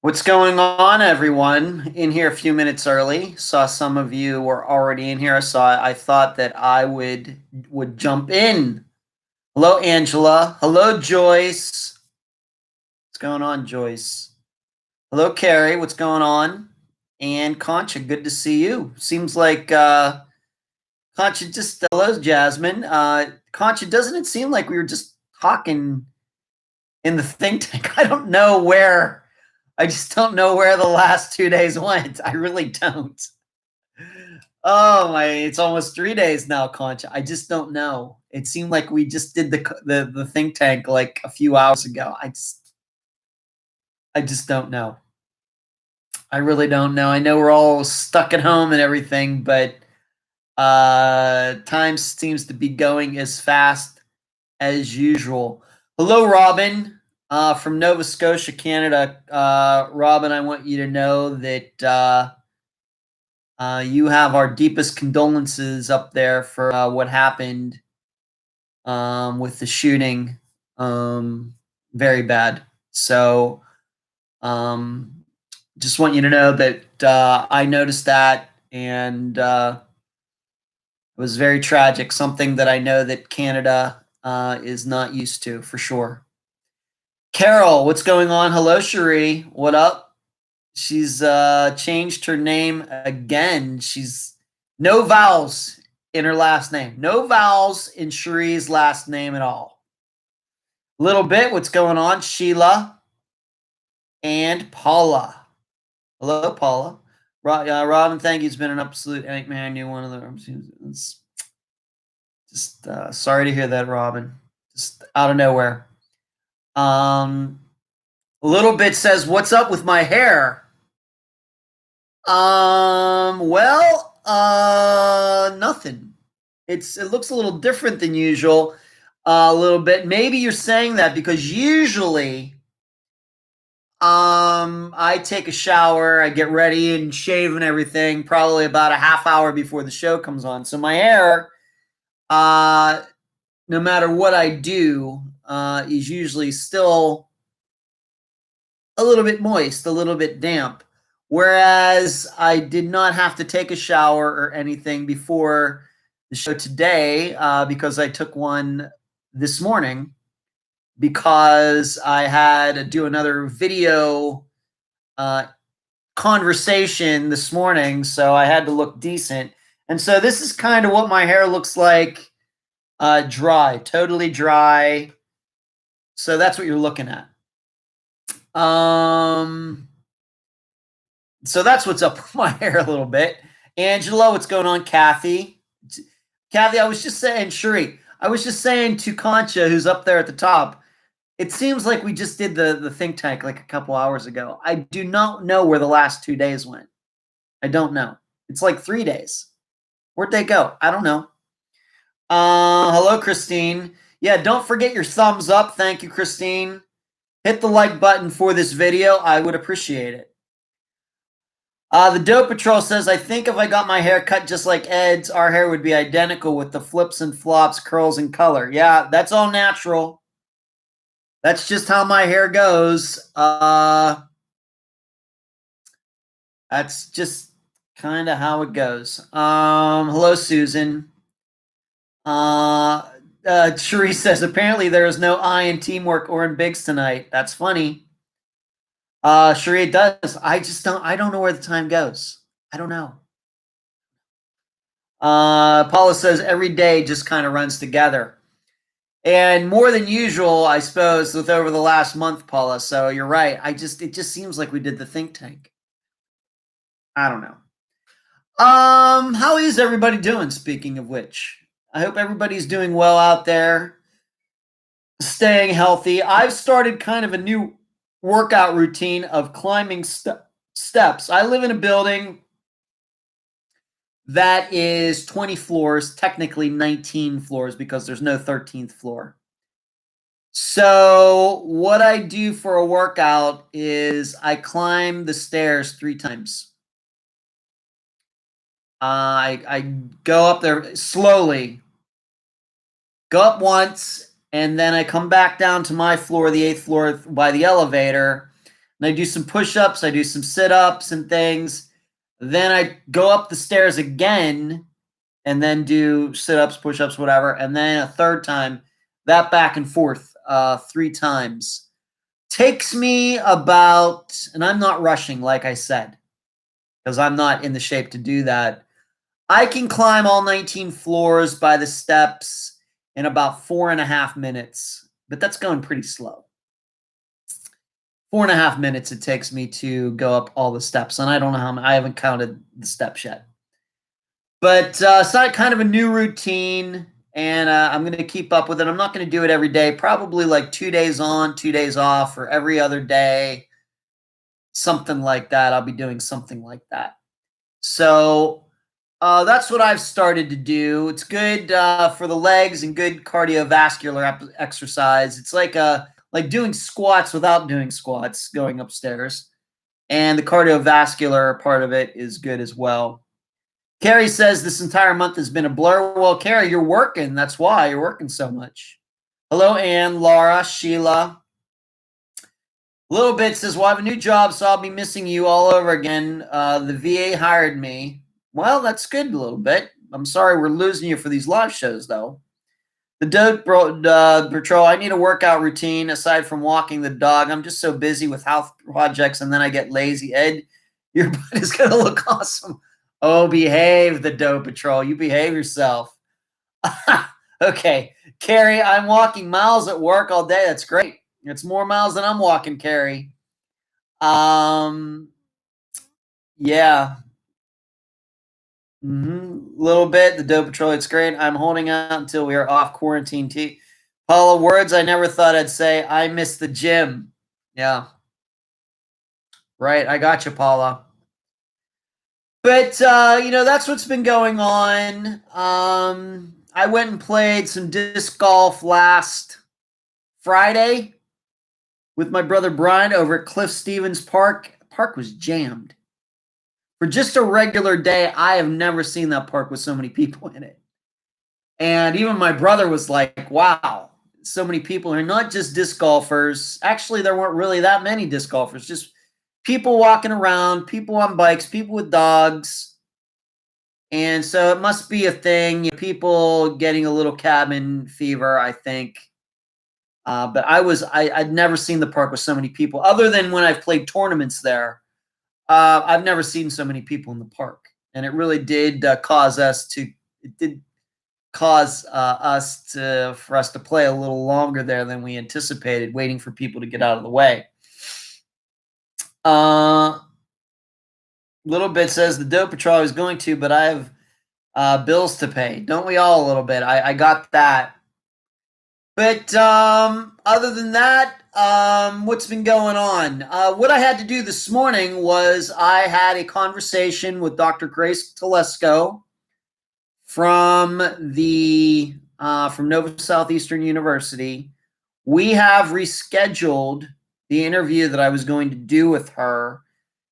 What's going on, everyone? In here a few minutes early. Saw some of you were already in here. I thought that I would jump in. Hello, Angela. Hello, Joyce. What's going on, Joyce? Hello, Carrie. What's going on? And Concha, good to see you. Seems like Concha just hello, Jasmine. Concha, doesn't it seem like we were just talking in the think tank? I just don't know where the last 2 days went. I really don't. Oh my! It's almost 3 days now, Concha. I just don't know. It seemed like we just did the think tank like a few hours ago. I just don't know. I really don't know. I know we're all stuck at home and everything, but time seems to be going as fast as usual. Hello, Robin, from Nova Scotia, Canada. Robin, I want you to know that you have our deepest condolences up there for what happened with the shooting. Very bad. So just want you to know that I noticed that, and it was very tragic. Something that I know that Canada is not used to, for sure. Carol, what's going on? Hello, Cherie. What up? She's changed her name again. She's no vowels in her last name. No vowels in Cherie's last name at all. Little bit, what's going on? Sheila and Paula. Hello, Paula. Robin, thank you. It's been an absolute nightmare. I knew one of them. Just sorry to hear that, Robin. Just out of nowhere. Little bit says, "What's up with my hair?" Nothing. It looks a little different than usual. A little bit. Maybe you're saying that because usually, I take a shower, I get ready and shave and everything, probably about a half hour before the show comes on. So my hair, no matter what I do, is usually still a little bit moist, a little bit damp. Whereas I did not have to take a shower or anything before the show today because I took one this morning because I had to do another video conversation this morning, so I had to look decent. And so this is kind of what my hair looks like, dry, totally dry. So that's what you're looking at. So that's what's up with my hair a little bit. Angela, what's going on? Kathy, I was just saying, Shuri, I was just saying to Concha, who's up there at the top, it seems like we just did the think tank like a couple hours ago. I do not know where the last 2 days went. I don't know. It's like 3 days. Where'd they go? I don't know. Hello, Christine. Yeah, don't forget your thumbs up. Thank you, Christine. Hit the like button for this video. I would appreciate it. The Dope Patrol says, I think if I got my hair cut just like Ed's, our hair would be identical with the flips and flops, curls, and color. Yeah, that's all natural. That's just how my hair goes. That's just kind of how it goes. Hello, Susan. Cherie says, apparently there is no I in teamwork or in Biggs tonight. That's funny. Cherie, it does. I don't know where the time goes. I don't know. Paula says every day just kind of runs together. And more than usual, I suppose, with over the last month, Paula. So you're right. It just seems like we did the think tank. I don't know. How is everybody doing? Speaking of which, I hope everybody's doing well out there, staying healthy. I've started kind of a new workout routine of climbing steps. I live in a building that is 20 floors, technically 19 floors because there's no 13th floor. So what I do for a workout is I climb the stairs 3 times. I go up there slowly, go up once, and then I come back down to my floor, the 8th floor, by the elevator. and I do some push-ups, I do some sit-ups and things. Then I go up the stairs again and then do sit-ups, push-ups, whatever, and then a third time, that back and forth 3 times. Takes me about, and I'm not rushing, like I said, because I'm not in the shape to do that. I can climb all 19 floors by the steps in about 4.5 minutes, but that's going pretty slow. 4.5 minutes it takes me to go up all the steps, and I don't know how many, I haven't counted the steps yet. But it's not kind of a new routine, and I'm going to keep up with it. I'm not going to do it every day, probably like 2 days on, 2 days off, or every other day, something like that. I'll be doing something like that. So that's what I've started to do. It's good for the legs and good cardiovascular exercise. It's like doing squats without doing squats, going upstairs. And the cardiovascular part of it is good as well. Carrie says this entire month has been a blur. Well, Carrie, you're working. That's why you're working so much. Hello, Ann, Laura, Sheila. Little Bit says, well, I have a new job, so I'll be missing you all over again. The VA hired me. Well, that's good, Little Bit. I'm sorry we're losing you for these live shows, though. The Dope Patrol, I need a workout routine aside from walking the dog. I'm just so busy with health projects, and then I get lazy. Ed, your butt is going to look awesome. Oh, behave, the Dope Patrol. You behave yourself. Okay. Carrie, I'm walking miles at work all day. That's great. It's more miles than I'm walking, Carrie. Yeah. Little bit. The Dope Patrol. It's great. I'm holding out until we are off quarantine. Paula, words I never thought I'd say. I miss the gym. Yeah. Right. I got you, Paula. But that's what's been going on. I went and played some disc golf last Friday with my brother Brian over at Cliff Stevens Park. The park was jammed. For just a regular day, I have never seen that park with so many people in it. And even my brother was like, wow, so many people here, not just disc golfers. Actually, there weren't really that many disc golfers, just people walking around, people on bikes, people with dogs. And so it must be a thing, people getting a little cabin fever, I think. But I'd never seen the park with so many people, other than when I've played tournaments there. I've never seen so many people in the park, and it really did cause us to for us to play a little longer there than we anticipated, waiting for people to get out of the way. Little Bit says the Dope Patrol is going to, but I have bills to pay. Don't we all, a little bit? I got that. But other than that, what's been going on? What I had to do this morning was I had a conversation with Dr. Grace Telesco from Nova Southeastern University. We have rescheduled the interview that I was going to do with her.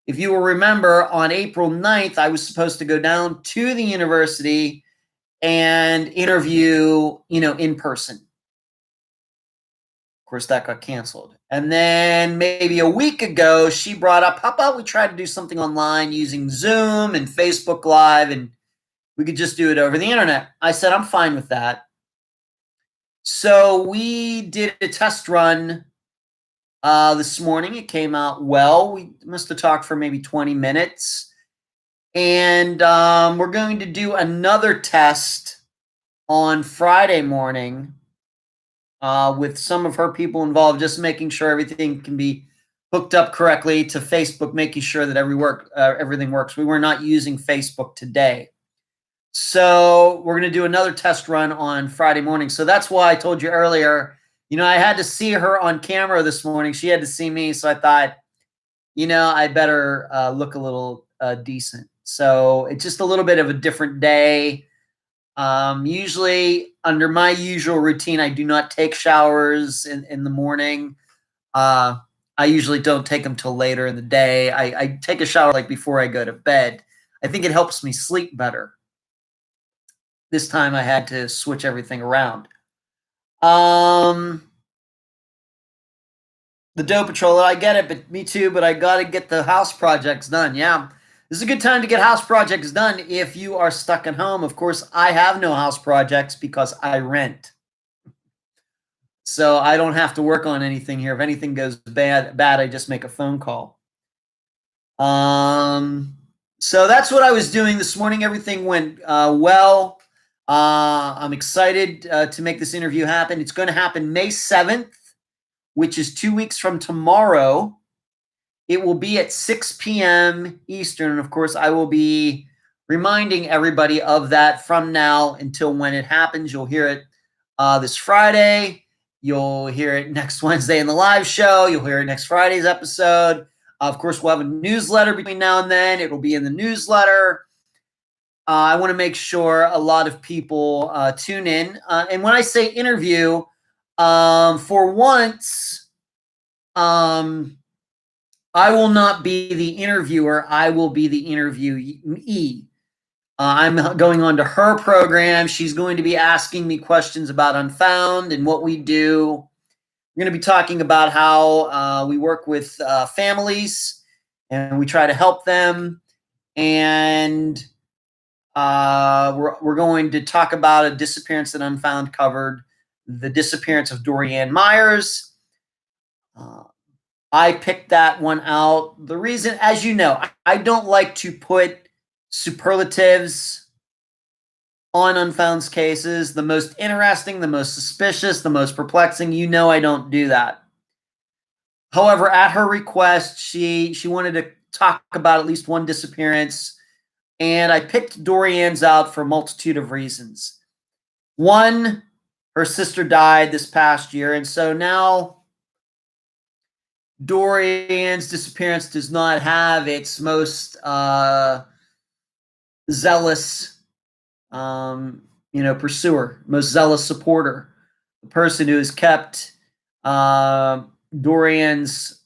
If you will remember, on April 9th, I was supposed to go down to the university and interview, in person. Of course, that got canceled. And then maybe a week ago, she brought up, how about we try to do something online using Zoom and Facebook Live, and we could just do it over the internet. I said, I'm fine with that. So we did a test run this morning. It came out well. We must have talked for maybe 20 minutes. And we're going to do another test on Friday morning with some of her people involved, just making sure everything can be hooked up correctly to Facebook, making sure that everything works. We were not using Facebook today. So we're going to do another test run on Friday morning. So that's why I told you earlier, I had to see her on camera this morning. She had to see me. So I thought, I better look a little decent. So it's just a little bit of a different day. Usually under my usual routine, I do not take showers in the morning. I usually don't take them till later in the day. I take a shower like before I go to bed. I think it helps me sleep better. This time I had to switch everything around. The Doe Patrol. I get it, but me too. But I got to get the house projects done. Yeah, this is a good time to get house projects done if you are stuck at home. Of course, I have no house projects because I rent, so I don't have to work on anything here. If anything goes bad, I just make a phone call. So that's what I was doing this morning. Everything went well. I'm excited to make this interview happen. It's going to happen May 7th, which is 2 weeks from tomorrow. It will be at 6 p.m. Eastern. And of course, I will be reminding everybody of that from now until when it happens. You'll hear it this Friday. You'll hear it next Wednesday in the live show. You'll hear it next Friday's episode. Of course, we'll have a newsletter between now and then. It will be in the newsletter. I want to make sure a lot of people tune in. And when I say interview, for once, I will not be the interviewer. I will be the interviewee. I'm going on to her program. She's going to be asking me questions about Unfound and what we do. We're going to be talking about how we work with families and we try to help them. And we're going to talk about a disappearance that Unfound covered, the disappearance of Dorianne Myers. I picked that one out. The reason, as you know, I don't like to put superlatives on Unfound's cases. The most interesting, the most suspicious, the most perplexing. You know I don't do that. However, at her request, she wanted to talk about at least one disappearance, and I picked Dorianne's out for a multitude of reasons. One, her sister died this past year, and so now Dorianne's disappearance does not have its most zealous, pursuer, most zealous supporter, the person who has kept Dorianne's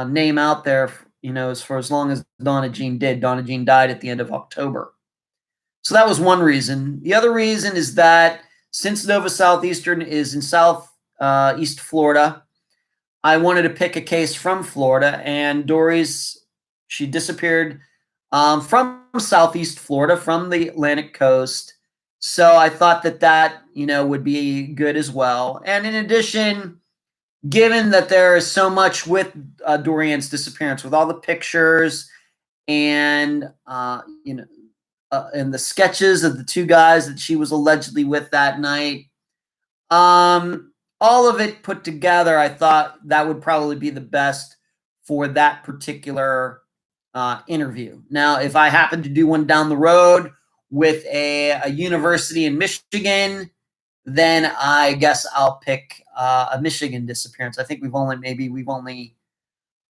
name out there, for as long as Donna Jean did. Donna Jean died at the end of October. So that was one reason. The other reason is that since Nova Southeastern is in Southeast Florida, I wanted to pick a case from Florida, and she disappeared from Southeast Florida, from the Atlantic coast. So I thought that would be good as well. And in addition, given that there is so much with Dorianne's disappearance, with all the pictures and and the sketches of the two guys that she was allegedly with that night, all of it put together, I thought that would probably be the best for that particular interview. Now, if I happen to do one down the road with a university in Michigan, then I guess I'll pick a Michigan disappearance. I think we've only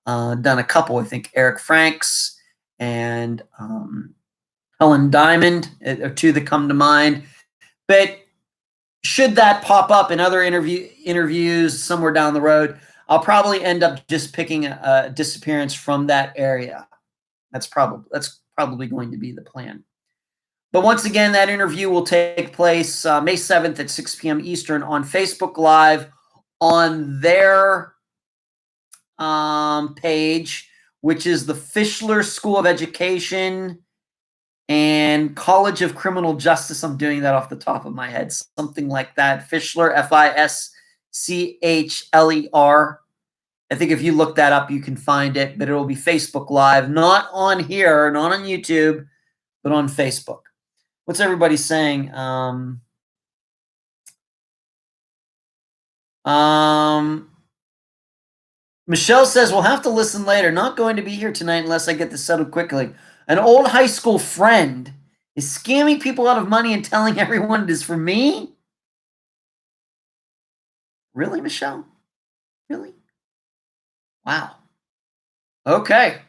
done a couple. I think Eric Franks and Helen Diamond are two that come to mind. But should that pop up in other interviews somewhere down the road, I'll probably end up just picking a disappearance from that area. That's probably going to be the plan. But once again, that interview will take place May 7th at 6 p.m. Eastern on Facebook Live on their page, which is the Fischler School of Education and College of Criminal Justice. I'm doing that off the top of my head, something like that. Fischler, Fischler. I think if you look that up, you can find it, but it will be Facebook Live, not on here, not on YouTube, but on Facebook. What's everybody saying? Michelle says, we'll have to listen later. Not going to be here tonight unless I get this settled quickly. An old high school friend is scamming people out of money and telling everyone it is for me? Really, Michelle? Really? Wow. Okay.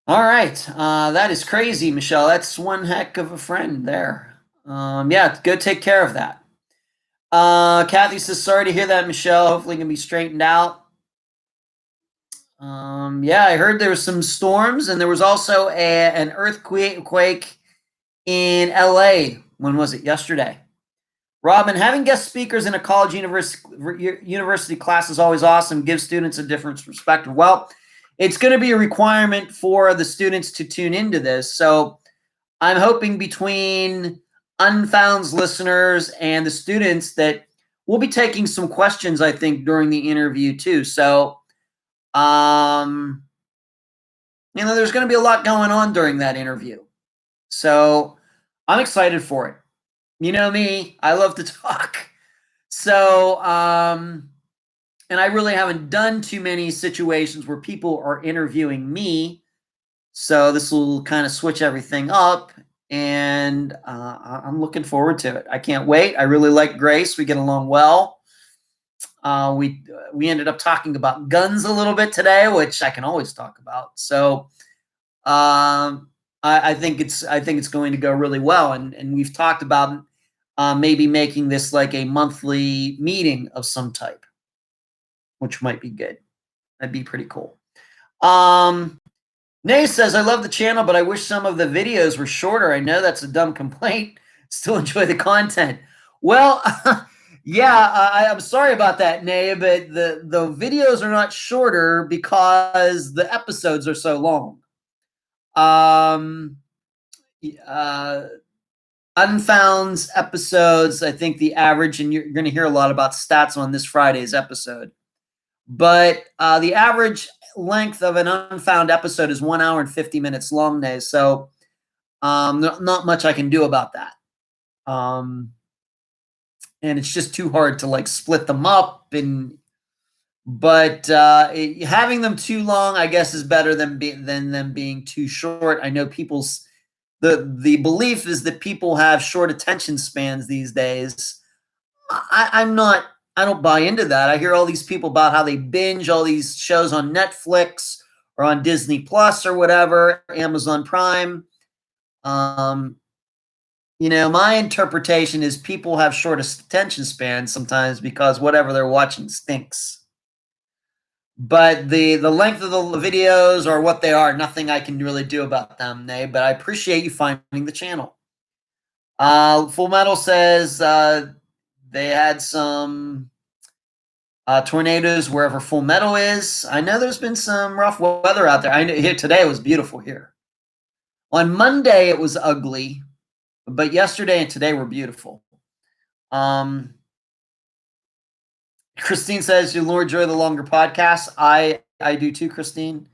All right. That is crazy, Michelle. That's one heck of a friend there. Yeah, go take care of that. Kathy says, sorry to hear that, Michelle. Hopefully it can be straightened out. Yeah, I heard there was some storms, and there was also an earthquake in LA. When was it? Yesterday. Robin, having guest speakers in a college university class is always awesome. Gives students a different perspective. Well, it's going to be a requirement for the students to tune into this. So I'm hoping between Unfound's listeners and the students that we'll be taking some questions, I think, during the interview too. So, there's going to be a lot going on during that interview. So I'm excited for it. You know me, I love to talk. So, and I really haven't done too many situations where people are interviewing me. So this will kind of switch everything up, and I'm looking forward to it. I can't wait. I really like Grace. We get along well. We ended up talking about guns a little bit today, which I can always talk about. So I think it's going to go really well, and we've talked about maybe making this like a monthly meeting of some type, which might be good. That'd be pretty cool. Nay says, I love the channel, but I wish some of the videos were shorter. I know that's a dumb complaint. Still enjoy the content. Well, yeah, I'm sorry about that, Nay, but the videos are not shorter because the episodes are so long. Unfound's episodes, I think the average, and you're going to hear a lot about stats on this Friday's episode, but the average length of an Unfound episode is 1 hour and 50 minutes long, Nay. So not much I can do about that. And it's just too hard to like split them up, but having them too long, I guess, is better than them being too short. I know people's the belief is that people have short attention spans these days. I don't buy into that. I hear all these people about how they binge all these shows on Netflix or on Disney Plus or whatever, Amazon Prime. My interpretation is people have short attention spans sometimes because whatever they're watching stinks. But the length of the videos are what they are. Nothing I can really do about them, Nay, but I appreciate you finding the channel. Full Metal says they had some tornadoes wherever Full Metal is. I know there's been some rough weather out there. I know here today it was beautiful here. On Monday it was ugly, but yesterday and today were beautiful. Christine says you'll enjoy the longer podcast. I do too, Christine.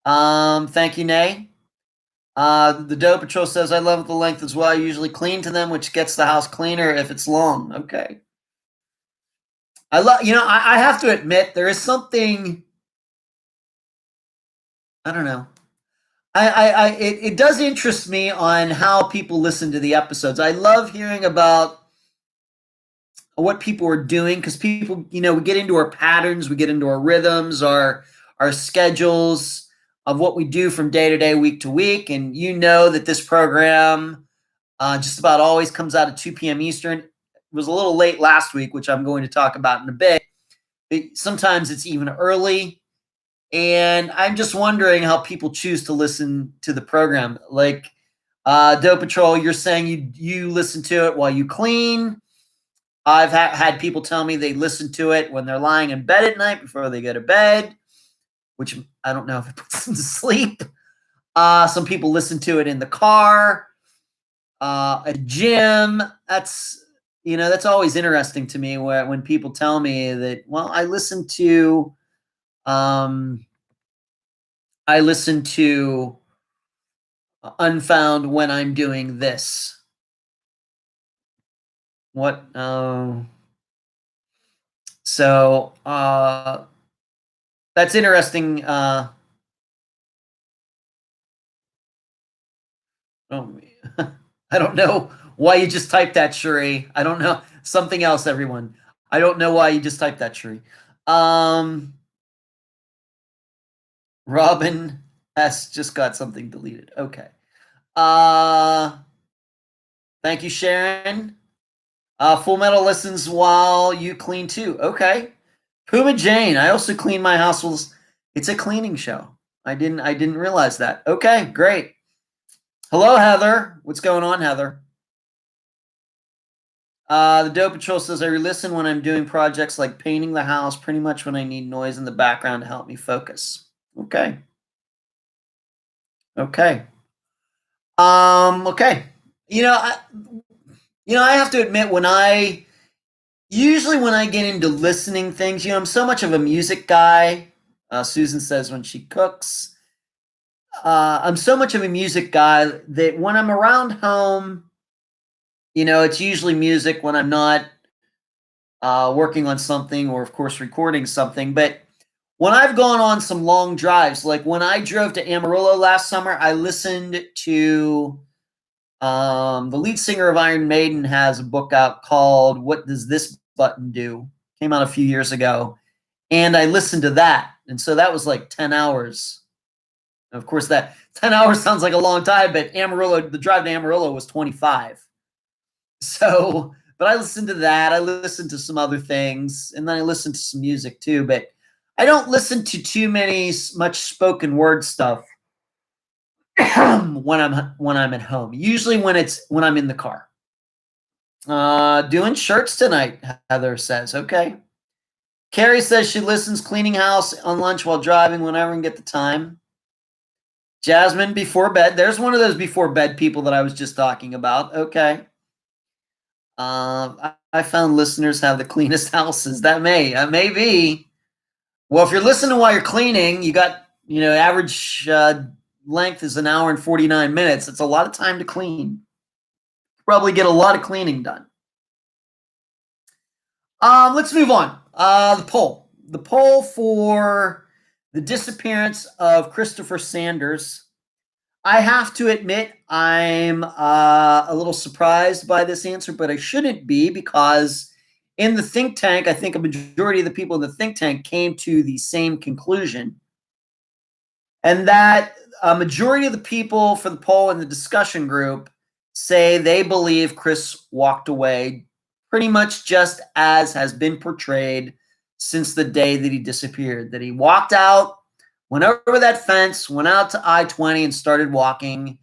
Thank you, Nay. The Doe Patrol says I love the length as well. I usually clean to them, which gets the house cleaner if it's long. Okay. I love, I have to admit there is something, I don't know. It does interest me on how people listen to the episodes. I love hearing about what people are doing because people, we get into our patterns, we get into our rhythms, our schedules of what we do from day to day, week to week. And you know that this program just about always comes out at 2 p.m. Eastern. It was a little late last week, which I'm going to talk about in a bit. Sometimes it's even early. And I'm just wondering how people choose to listen to the program. Like Doe Patrol, you're saying you listen to it while you clean. I've had people tell me they listen to it when they're lying in bed at night before they go to bed, which I don't know if it puts them to sleep. Some people listen to it in the car, a gym. That's always interesting to me when people tell me that, well, I listen to Unfound when I'm doing this. What? So that's interesting. I don't know why you just typed that, Shuri. I don't know. Something else, everyone. I don't know why you just typed that, Shuri. Robin has just got something deleted. Okay. Thank you, Sharon. Full Metal listens while you clean too. Okay. Puma Jane. I also clean my house. It's a cleaning show. I didn't realize that. Okay, great. Hello, Heather. What's going on, Heather? The Dope Patrol says, I listen when I'm doing projects like painting the house, pretty much when I need noise in the background to help me focus. Okay. Okay. Okay. You know, I, I have to admit usually when I get into listening things, I'm so much of a music guy. Susan says when she cooks, I'm so much of a music guy that when I'm around home, it's usually music when I'm not working on something or, of course, recording something. But when I've gone on some long drives, like when I drove to Amarillo last summer, I listened to the lead singer of Iron Maiden has a book out called What Does This Button Do? Came out a few years ago. And I listened to that. And so that was like 10 hours. And of course, that 10 hours sounds like a long time, but the drive to Amarillo was 25. So, but I listened to that. I listened to some other things, and then I listened to some music too. But I don't listen to much spoken word stuff when I'm at home. Usually when I'm in the car. Doing shirts tonight, Heather says. Okay. Carrie says she listens cleaning house on lunch while driving whenever I can get the time. Jasmine, before bed. There's one of those before bed people that I was just talking about. Okay. I found listeners have the cleanest houses. That may be. Well, if you're listening while you're cleaning, you got, average length is an hour and 49 minutes. It's a lot of time to clean. Probably get a lot of cleaning done. Let's move on. The poll. The poll for the disappearance of Christopher Sanders. I have to admit I'm a little surprised by this answer, but I shouldn't be because in the think tank, I think a majority of the people in the think tank came to the same conclusion. And that a majority of the people for the poll in the discussion group say they believe Chris walked away pretty much just as has been portrayed since the day that he disappeared, that he walked out, went over that fence, went out to I-20 and started walking,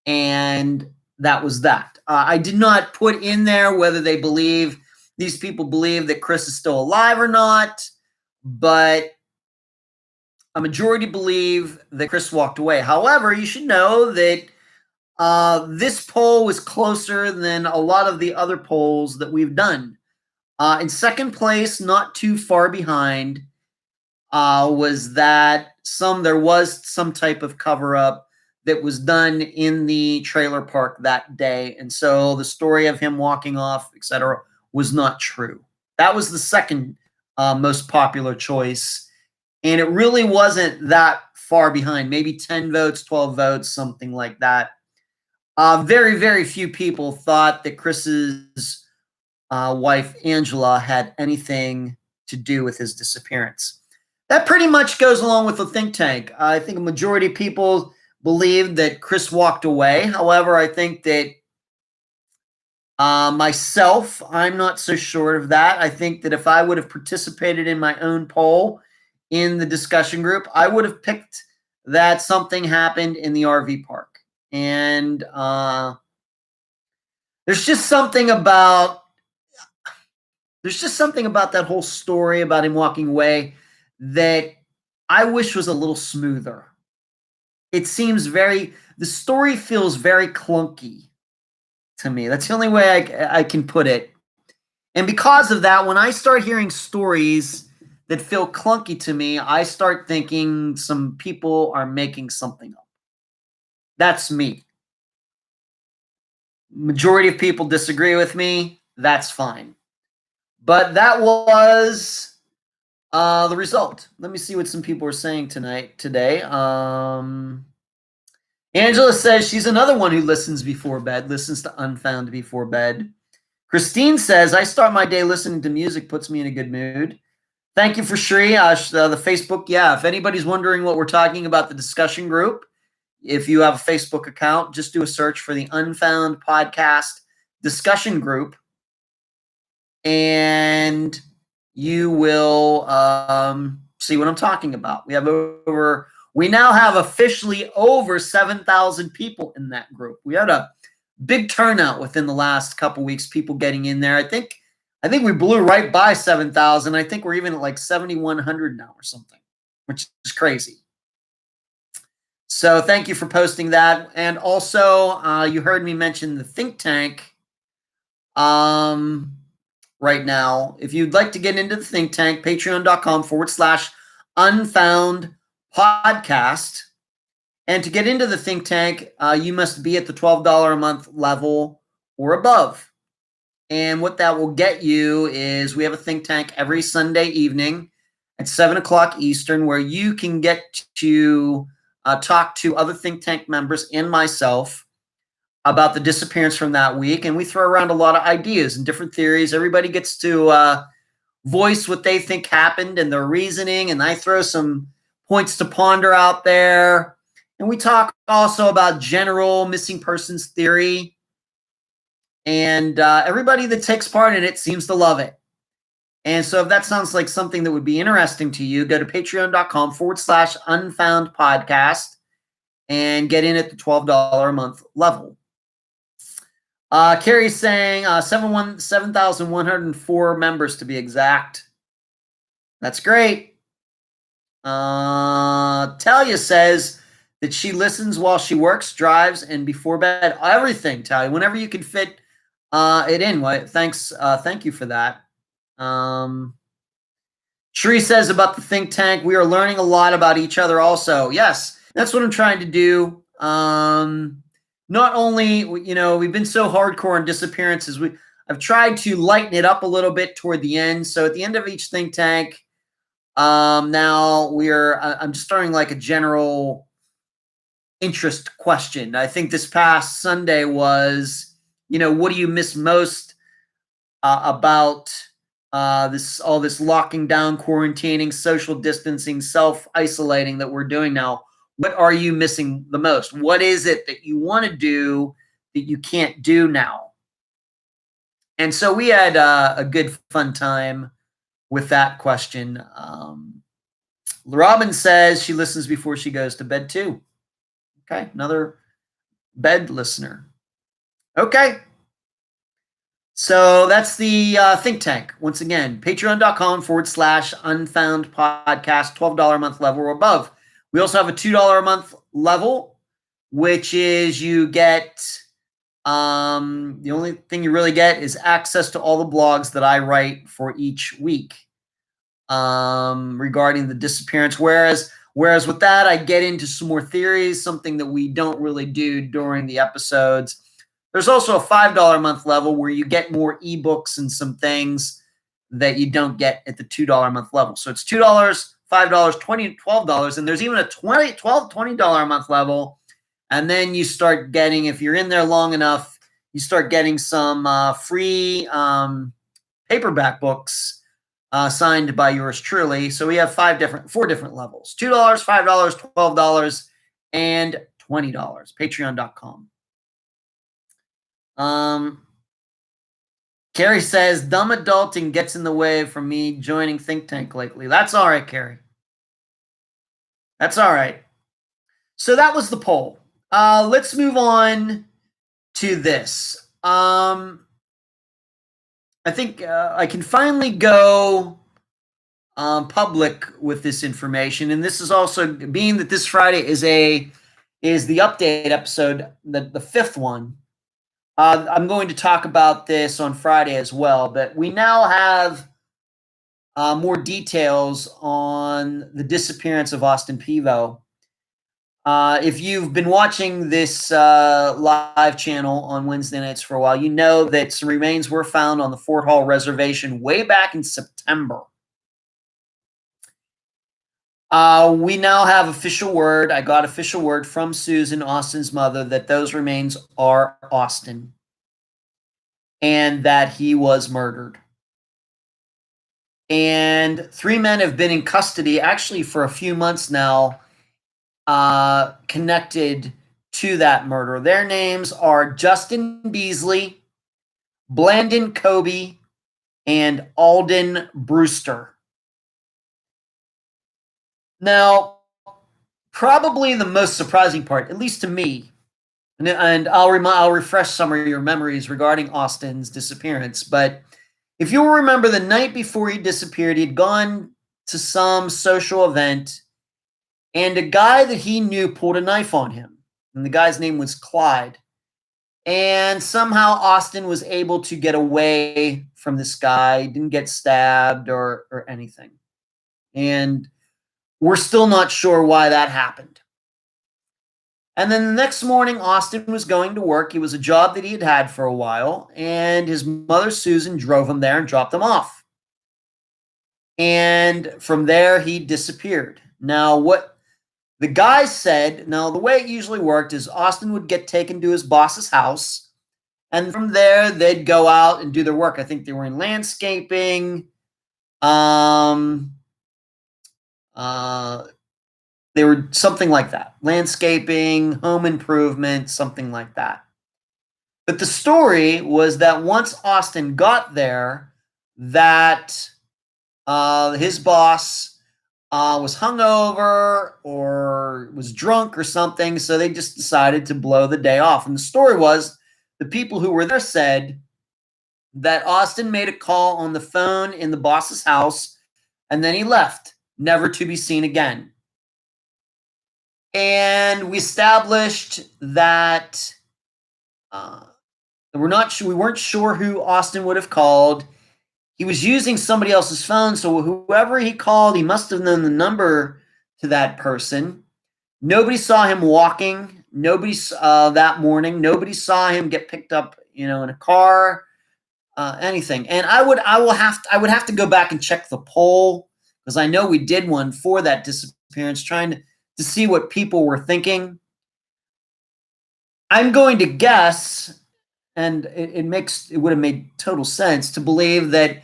and that was that. I did not put in there whether these people believe that Chris is still alive or not, but a majority believe that Chris walked away. However, you should know that this poll was closer than a lot of the other polls that we've done. In second place, not too far behind, was that there was some type of cover up that was done in the trailer park that day. And so the story of him walking off, etc., was not true. That was the second most popular choice. And it really wasn't that far behind, maybe 10 votes, 12 votes, something like that. Very, very few people thought that Chris's wife, Angela, had anything to do with his disappearance. That pretty much goes along with the think tank. I think a majority of people believe that Chris walked away. However, I think that myself, I'm not so sure of that. I think that if I would have participated in my own poll in the discussion group, I would have picked that something happened in the RV park. And there's just something about that whole story about him walking away that I wish was a little smoother. It seems the story feels very clunky to me. That's the only way I can put it. And because of that, when I start hearing stories that feel clunky to me, I start thinking some people are making something up. That's me. Majority of people disagree with me. That's fine. But that was the result. Let me see what some people are saying today. Angela says she's another one who listens to Unfound before bed. Christine says, I start my day listening to music, puts me in a good mood. Thank you for Shri. The Facebook, if anybody's wondering what we're talking about, the discussion group, if you have a Facebook account, just do a search for the Unfound Podcast discussion group, and you will see what I'm talking about. We now have officially over 7,000 people in that group. We had a big turnout within the last couple weeks, people getting in there. I think we blew right by 7,000. I think we're even at like 7,100 now or something, which is crazy. So thank you for posting that. And also, you heard me mention the think tank right now. If you'd like to get into the think tank, patreon.com/unfound podcast. And to get into the think tank, you must be at the $12 a month level or above. And what that will get you is we have a think tank every Sunday evening at 7 o'clock Eastern, where you can get to talk to other think tank members and myself about the disappearance from that week. And we throw around a lot of ideas and different theories. Everybody gets to voice what they think happened and their reasoning. And I throw some points to ponder out there. And we talk also about general missing persons theory. And everybody that takes part in it seems to love it. And so if that sounds like something that would be interesting to you, go to patreon.com/unfound podcast and get in at the $12 a month level. Carrie's saying 7,104 members to be exact. That's great. Talia says that she listens while she works, drives, and before bed. Everything, Talia. Whenever you can fit it in. Thanks. Thank you for that. Sheree says about the think tank, we are learning a lot about each other also. Yes, that's what I'm trying to do. Not only, we've been so hardcore on disappearances. I've tried to lighten it up a little bit toward the end. So at the end of each think tank, now I'm just starting like a general interest question. I think this past Sunday was, what do you miss most about all this locking down, quarantining, social distancing, self-isolating that we're doing now? What are you missing the most? What is it that you want to do that you can't do now? And so we had a good fun time with that question. Robin says she listens before she goes to bed too. Okay, another bed listener. Okay. So that's the think tank. Once again, patreon.com/unfound podcast, $12 a month level or above. We also have a $2 a month level, which is you get, the only thing you really get is access to all the blogs that I write for each week regarding the disappearance. Whereas with that, I get into some more theories, something that we don't really do during the episodes. There's also a $5 a month level where you get more ebooks and some things that you don't get at the $2 a month level. So it's $2, $5, $20, $12, and there's even a $20 a month level. And then you start getting, if you're in there long enough, you start getting some free paperback books signed by yours truly. So we have four different levels: $2, $5, $12, and $20. Patreon.com. Carrie says, dumb adulting gets in the way from me joining think tank lately. That's all right, Carrie. That's all right. So that was the poll. Let's move on to this. I think I can finally go public with this information, and this is also being that this Friday is the update episode, the fifth one. I'm going to talk about this on Friday as well, but we now have more details on the disappearance of Austin Pevo. If you've been watching this live channel on Wednesday nights for a while, you know that some remains were found on the Fort Hall Reservation way back in September. We now have official word. I got official word from Susan, Austin's mother, that those remains are Austin and that he was murdered. And 3 men have been in custody actually for a few months now, connected to that murder. Their names are Justin Beasley, Blandon Kobe, and Alden Brewster. Now, probably the most surprising part, at least to me, And I'll refresh some of your memories regarding Austin's disappearance. But if you'll remember, the night before he disappeared, he'd gone to some social event, and a guy that he knew pulled a knife on him. And the guy's name was Clyde. And somehow Austin was able to get away from this guy, didn't get stabbed or anything. And we're still not sure why that happened. And then the next morning, Austin was going to work. It was a job that he had had for a while, and his mother, Susan, drove him there and dropped him off. And from there, he disappeared. Now, what the guy said, now, the way it usually worked is Austin would get taken to his boss's house, and from there, they'd go out and do their work. I think they were in landscaping. Uh, They were something like that, landscaping, home improvement, something like that. But the story was that once Austin got there, that his boss was hungover or was drunk or something, so they just decided to blow the day off. And the story was the people who were there said that Austin made a call on the phone in the boss's house, and then he left, never to be seen again. And we established that we weren't sure who Austin would have called. He was using somebody else's phone, so whoever he called, he must have known the number to that person. Nobody saw him walking. Nobody that morning. Nobody saw him get picked up, in a car, anything. And I would have to go back and check the poll, because I know we did one for that disappearance, trying to see what people were thinking. I'm going to guess, and it would have made total sense to believe that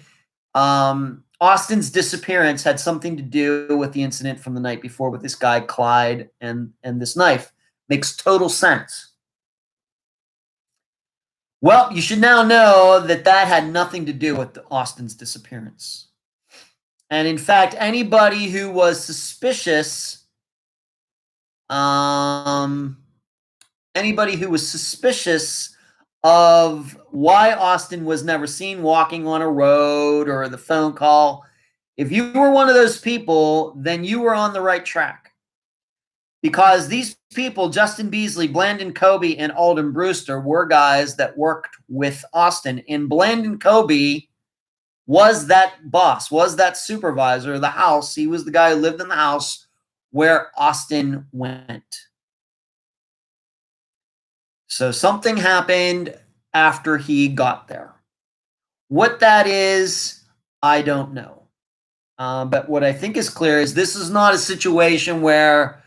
Austin's disappearance had something to do with the incident from the night before with this guy Clyde and this knife. Makes total sense. Well, you should now know that had nothing to do with Austin's disappearance. And in fact, anybody who was suspicious of why Austin was never seen walking on a road or the phone call, if you were one of those people, then you were on the right track. Because these people, Justin Beasley, Blandon Kobe, and Alden Brewster, were guys that worked with Austin. And Blandon Kobe was that boss, was that supervisor of the house. He was the guy who lived in the house where Austin went. So something happened after he got there. What that is, I don't know. But what I think is clear is this is not a situation where,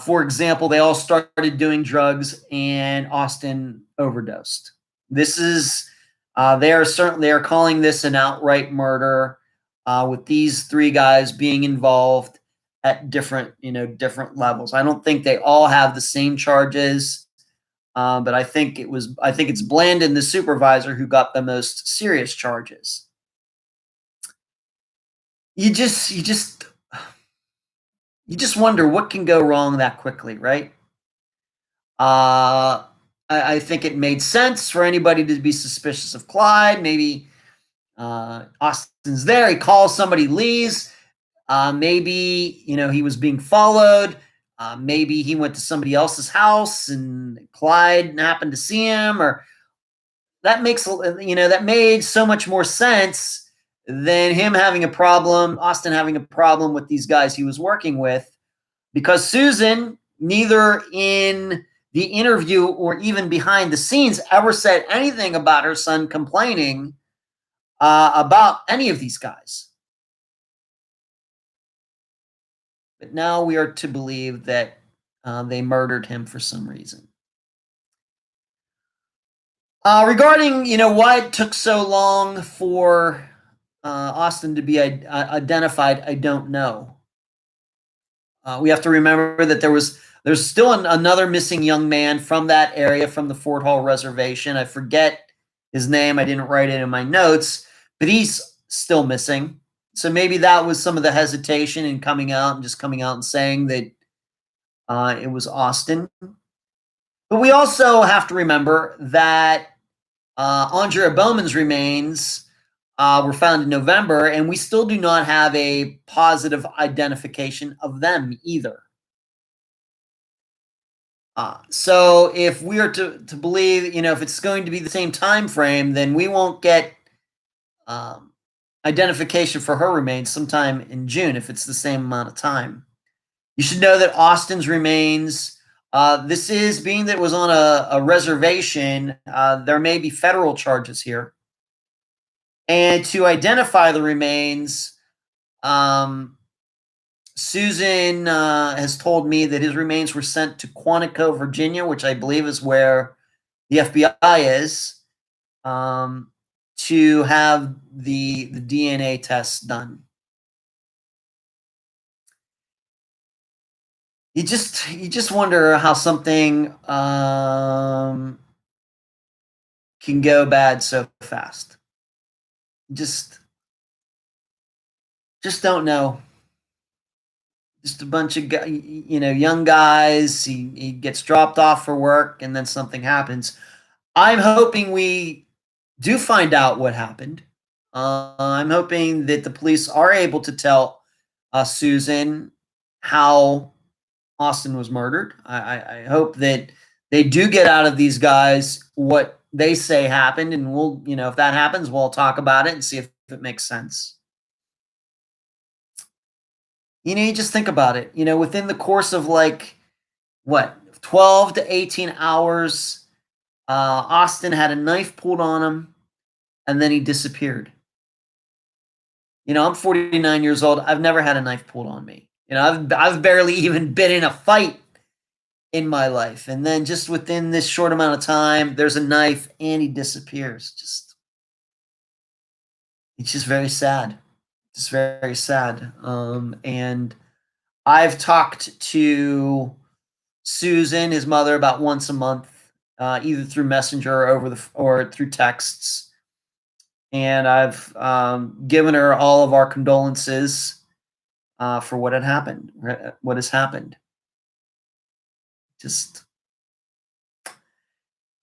for example, they all started doing drugs and Austin overdosed. This is, they are calling this an outright murder, with these three guys being involved at different levels. I don't think they all have the same charges. But I think it's Blandon, the supervisor, who got the most serious charges. You just wonder what can go wrong that quickly, right? I think it made sense for anybody to be suspicious of Clyde. Maybe Austin's there. He calls, somebody leaves. Maybe he was being followed. Maybe he went to somebody else's house and Clyde happened to see him, or that made so much more sense than him having a problem, Austin having a problem with these guys he was working with, because Susan, neither in the interview or even behind the scenes, ever said anything about her son complaining about any of these guys. But now we are to believe that they murdered him for some reason. Regarding, why it took so long for Austin to be identified, I don't know. We have to remember that there's still another missing young man from that area, from the Fort Hall Reservation. I forget his name. I didn't write it in my notes, but he's still missing. So maybe that was some of the hesitation in coming out and saying that it was Austin. But we also have to remember that Andrea Bowman's remains were found in November, and we still do not have a positive identification of them either. So if we are to believe, if it's going to be the same time frame, then we won't get um, identification for her remains sometime in June if it's the same amount of time. You should know that Austin's remains, this is being that it was on a reservation, there may be federal charges here. And to identify the remains, Susan has told me that his remains were sent to Quantico, Virginia, which I believe is where the FBI is, to have the DNA tests done. You just wonder how something can go bad so fast. Just don't know. Just a bunch of young guys. He gets dropped off for work, and then something happens. I'm hoping we do find out what happened. I'm hoping that the police are able to tell Susan how Austin was murdered. I hope that they do get out of these guys what they say happened, and we'll, if that happens, we'll talk about it and see if it makes sense. You just think about it. Within the course of like what 12 to 18 hours, Austin had a knife pulled on him, and then he disappeared. I'm 49 years old. I've never had a knife pulled on me. I've barely even been in a fight in my life, and then just within this short amount of time, there's a knife, and he disappears. It's just very sad. Just very sad. And I've talked to Susan, his mother, about once a month, either through Messenger or through texts. And I've given her all of our condolences for what had happened, what has happened. Just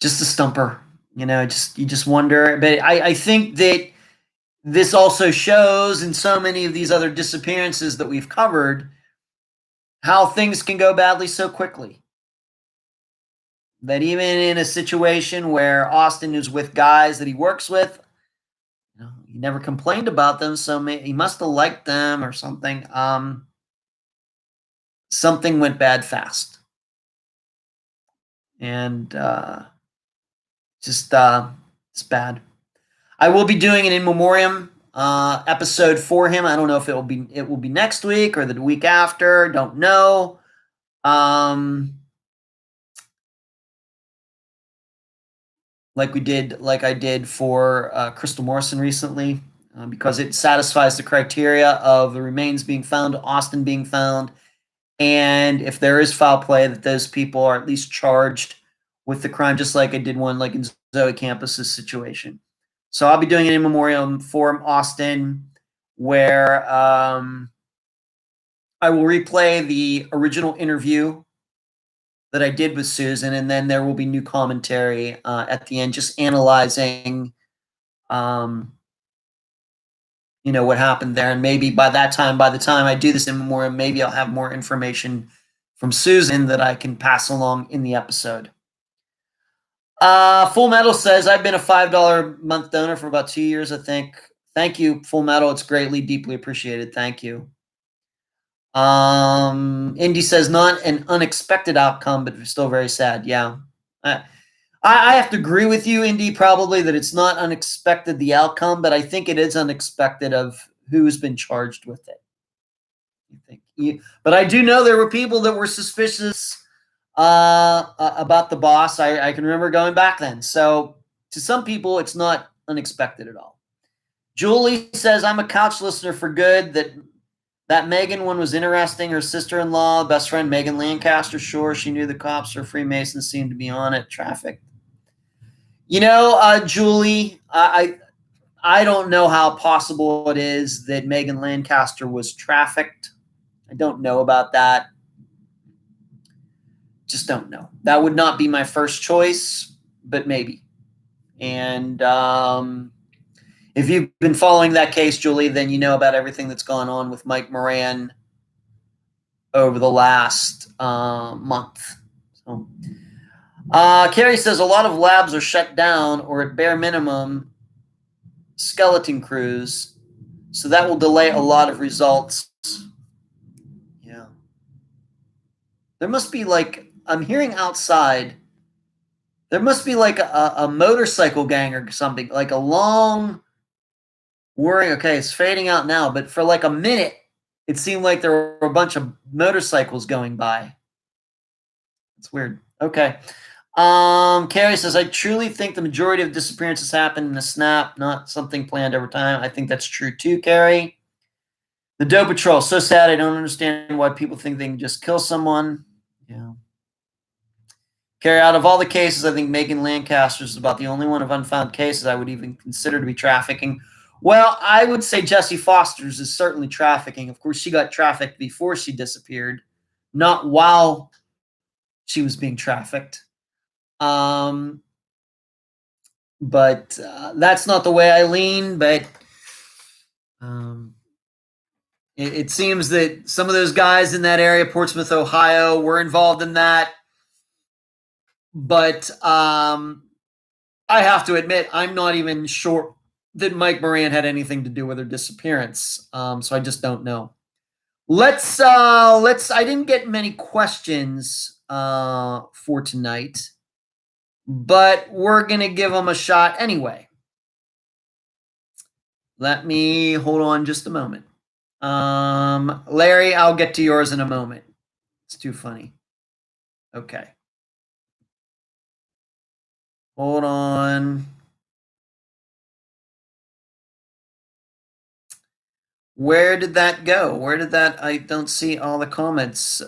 a stumper, you just wonder. But I think that this also shows in so many of these other disappearances that we've covered how things can go badly so quickly. That even in a situation where Austin is with guys that he works with, he never complained about them, so he must have liked them or something. Something went bad fast. And it's bad. I will be doing an in memoriam episode for him. I don't know if it will be next week or the week after. Don't know. Like I did for Crystal Morrison recently, because it satisfies the criteria of the remains being found, Austin being found, and if there is foul play, that those people are at least charged with the crime, just like I did one like in Zoe Campus's situation. So I'll be doing an in memoriam for Austin, where I will replay the original interview that I did with Susan, and then there will be new commentary at the end, just analyzing, what happened there. And maybe by the time I do this in memoriam, maybe I'll have more information from Susan that I can pass along in the episode. Full Metal says, I've been a $5 month donor for about 2 years, I think. Thank you, Full Metal. It's greatly, deeply appreciated. Thank you. Indy says, not an unexpected outcome, but still very sad. Yeah. I have to agree with you, Indy, probably that it's not unexpected, the outcome, but I think it is unexpected of who's been charged with it. But I do know there were people that were suspicious about the boss. I can remember going back then. So to some people, it's not unexpected at all. Julie says, I'm a couch listener for good. That Megan one was interesting. Her sister-in-law, best friend Megan Lancaster, sure, she knew the cops or Freemasons seemed to be on it. Traffic. Julie, I don't know how possible it is that Megan Lancaster was trafficked. I don't know about that. Just don't know. That would not be my first choice, but maybe. And if you've been following that case, Julie, then you know about everything that's gone on with Mike Moran over the last month. So, Carrie says a lot of labs are shut down or at bare minimum skeleton crews, so that will delay a lot of results. Yeah. There must be I'm hearing outside, there must be a motorcycle gang or something, like a long whirring. Okay, it's fading out now, but for like a minute, it seemed like there were a bunch of motorcycles going by. It's weird. Okay. Carrie says, I truly think the majority of disappearances happen in a snap, not something planned over time. I think that's true too, Carrie. The Doe Patrol, so sad. I don't understand why people think they can just kill someone. Yeah. Carrie, out of all the cases, I think Megan Lancaster is about the only one of unfound cases I would even consider to be trafficking. Well, I would say Jessie Foster's is certainly trafficking. Of course, she got trafficked before she disappeared, not while she was being trafficked. But that's not the way I lean. But it seems that some of those guys in that area, Portsmouth, Ohio, were involved in that. But I have to admit, I'm not even sure that Mike Moran had anything to do with her disappearance. So I just don't know. Let's. I didn't get many questions for tonight, but we're gonna give them a shot anyway. Let me hold on just a moment. Larry, I'll get to yours in a moment. It's too funny. Okay. Hold on. Where did that go? Where did that? I don't see all the comments.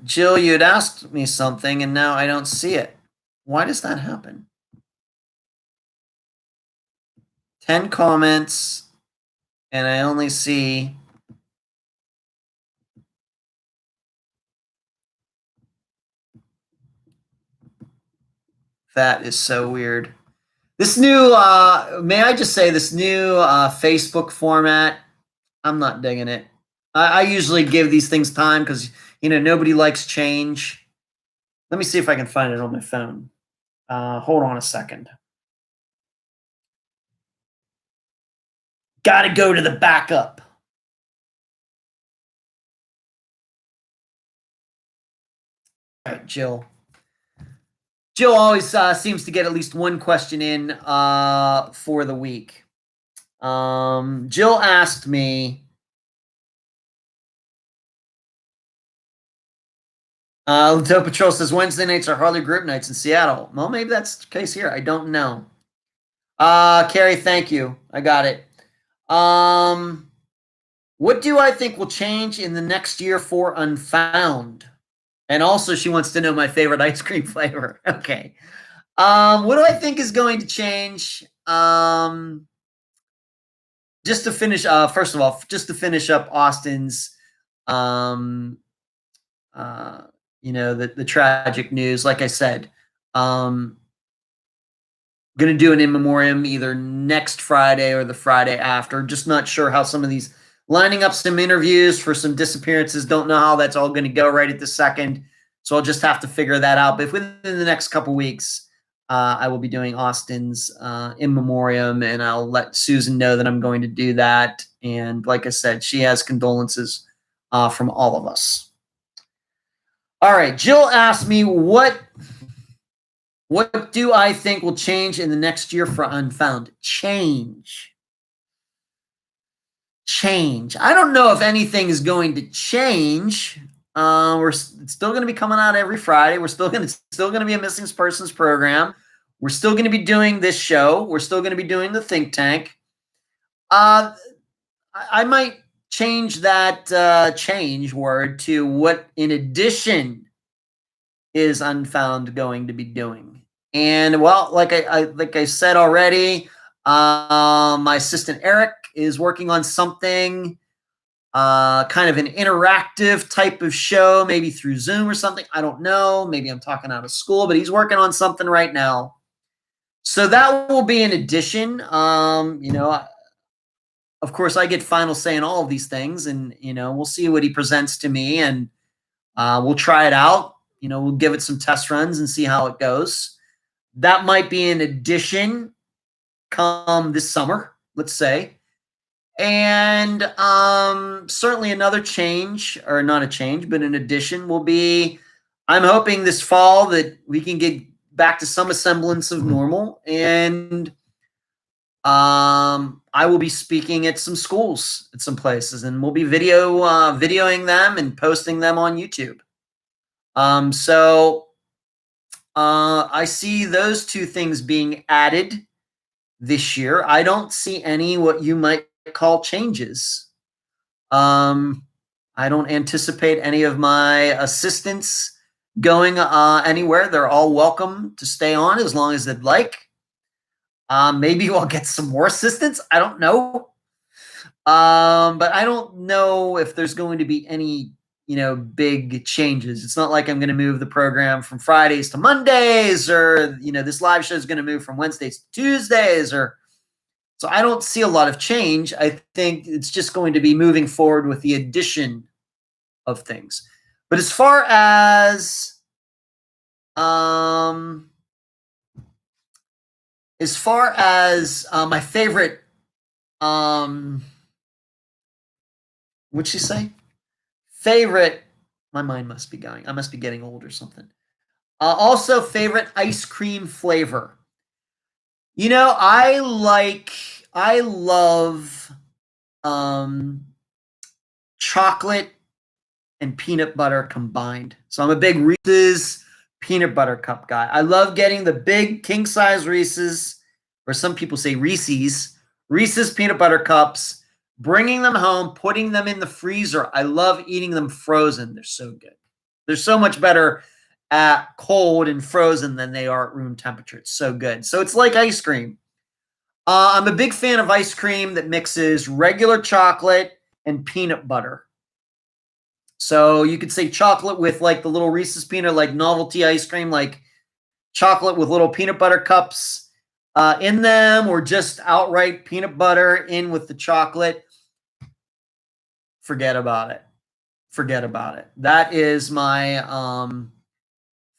Jill, you had asked me something and now I don't see it. Why does that happen? 10 comments and I only see that is so weird. This new, may I just say, this new Facebook format, I'm not digging it. I usually give these things time because, nobody likes change. Let me see if I can find it on my phone. Hold on a second. Got to go to the backup. All right, Jill. Jill always seems to get at least one question in for the week. Jill asked me, Doe Patrol says Wednesday nights are Harley group nights in Seattle. Well, maybe that's the case here. I don't know. Carrie, thank you. I got it. What do I think will change in the next year for Unfound? And also, she wants to know my favorite ice cream flavor. Okay. What do I think is going to change? Just to finish, first of all, just to finish up Austin's, the tragic news. Like I said, going to do an in memoriam either next Friday or the Friday after. Just not sure how some of these, lining up some interviews for some disappearances. Don't know how that's all going to go right at the second. So I'll just have to figure that out. But within the next couple weeks, I will be doing Austin's in memoriam, and I'll let Susan know that I'm going to do that. And like I said, she has condolences from all of us. All right, Jill asked me what do I think will change in the next year for Unfound? Change. I don't know if anything is going to change. It's still going to be coming out every Friday. We're still going to be a missing persons program. We're still going to be doing this show. We're still going to be doing the think tank. I might change that change word to what in addition is Unfound going to be doing. And well, like I said already, my assistant Eric is working on something. kind of an interactive type of show, maybe through Zoom or something. I don't know. Maybe I'm talking out of school, but he's working on something right now. So that will be an addition. Of course, I get final say in all of these things, and we'll see what he presents to me, and we'll try it out. We'll give it some test runs and see how it goes. That might be an addition come this summer, let's say. And certainly another change, or not a change, but an addition will be, I'm hoping this fall that we can get back to some semblance of normal. And I will be speaking at some schools at some places, and we'll be videoing them and posting them on YouTube. So I see those two things being added this year. I don't see any what you might call changes. I don't anticipate any of my assistants going anywhere. They're all welcome to stay on as long as they'd like. Maybe we'll get some more assistants. I don't know. But I don't know if there's going to be any, big changes. It's not like I'm going to move the program from Fridays to Mondays, or, this live show is going to move from Wednesdays to Tuesdays, so I don't see a lot of change. I think it's just going to be moving forward with the addition of things. But as far as my favorite, what'd she say? Favorite, my mind must be going. I must be getting old or something. Also, favorite ice cream flavor. I love chocolate and peanut butter combined. So I'm a big Reese's peanut butter cup guy. I love getting the big king size Reese's, or some people say Reese's peanut butter cups, bringing them home, putting them in the freezer. I love eating them frozen. They're so good. They're so much better at cold and frozen than they are at room temperature. It's so good. So it's like ice cream. I'm a big fan of ice cream that mixes regular chocolate and peanut butter. So you could say chocolate with like the little Reese's peanut, like novelty ice cream, like chocolate with little peanut butter cups in them, or just outright peanut butter in with the chocolate. Forget about it. Forget about it. That is my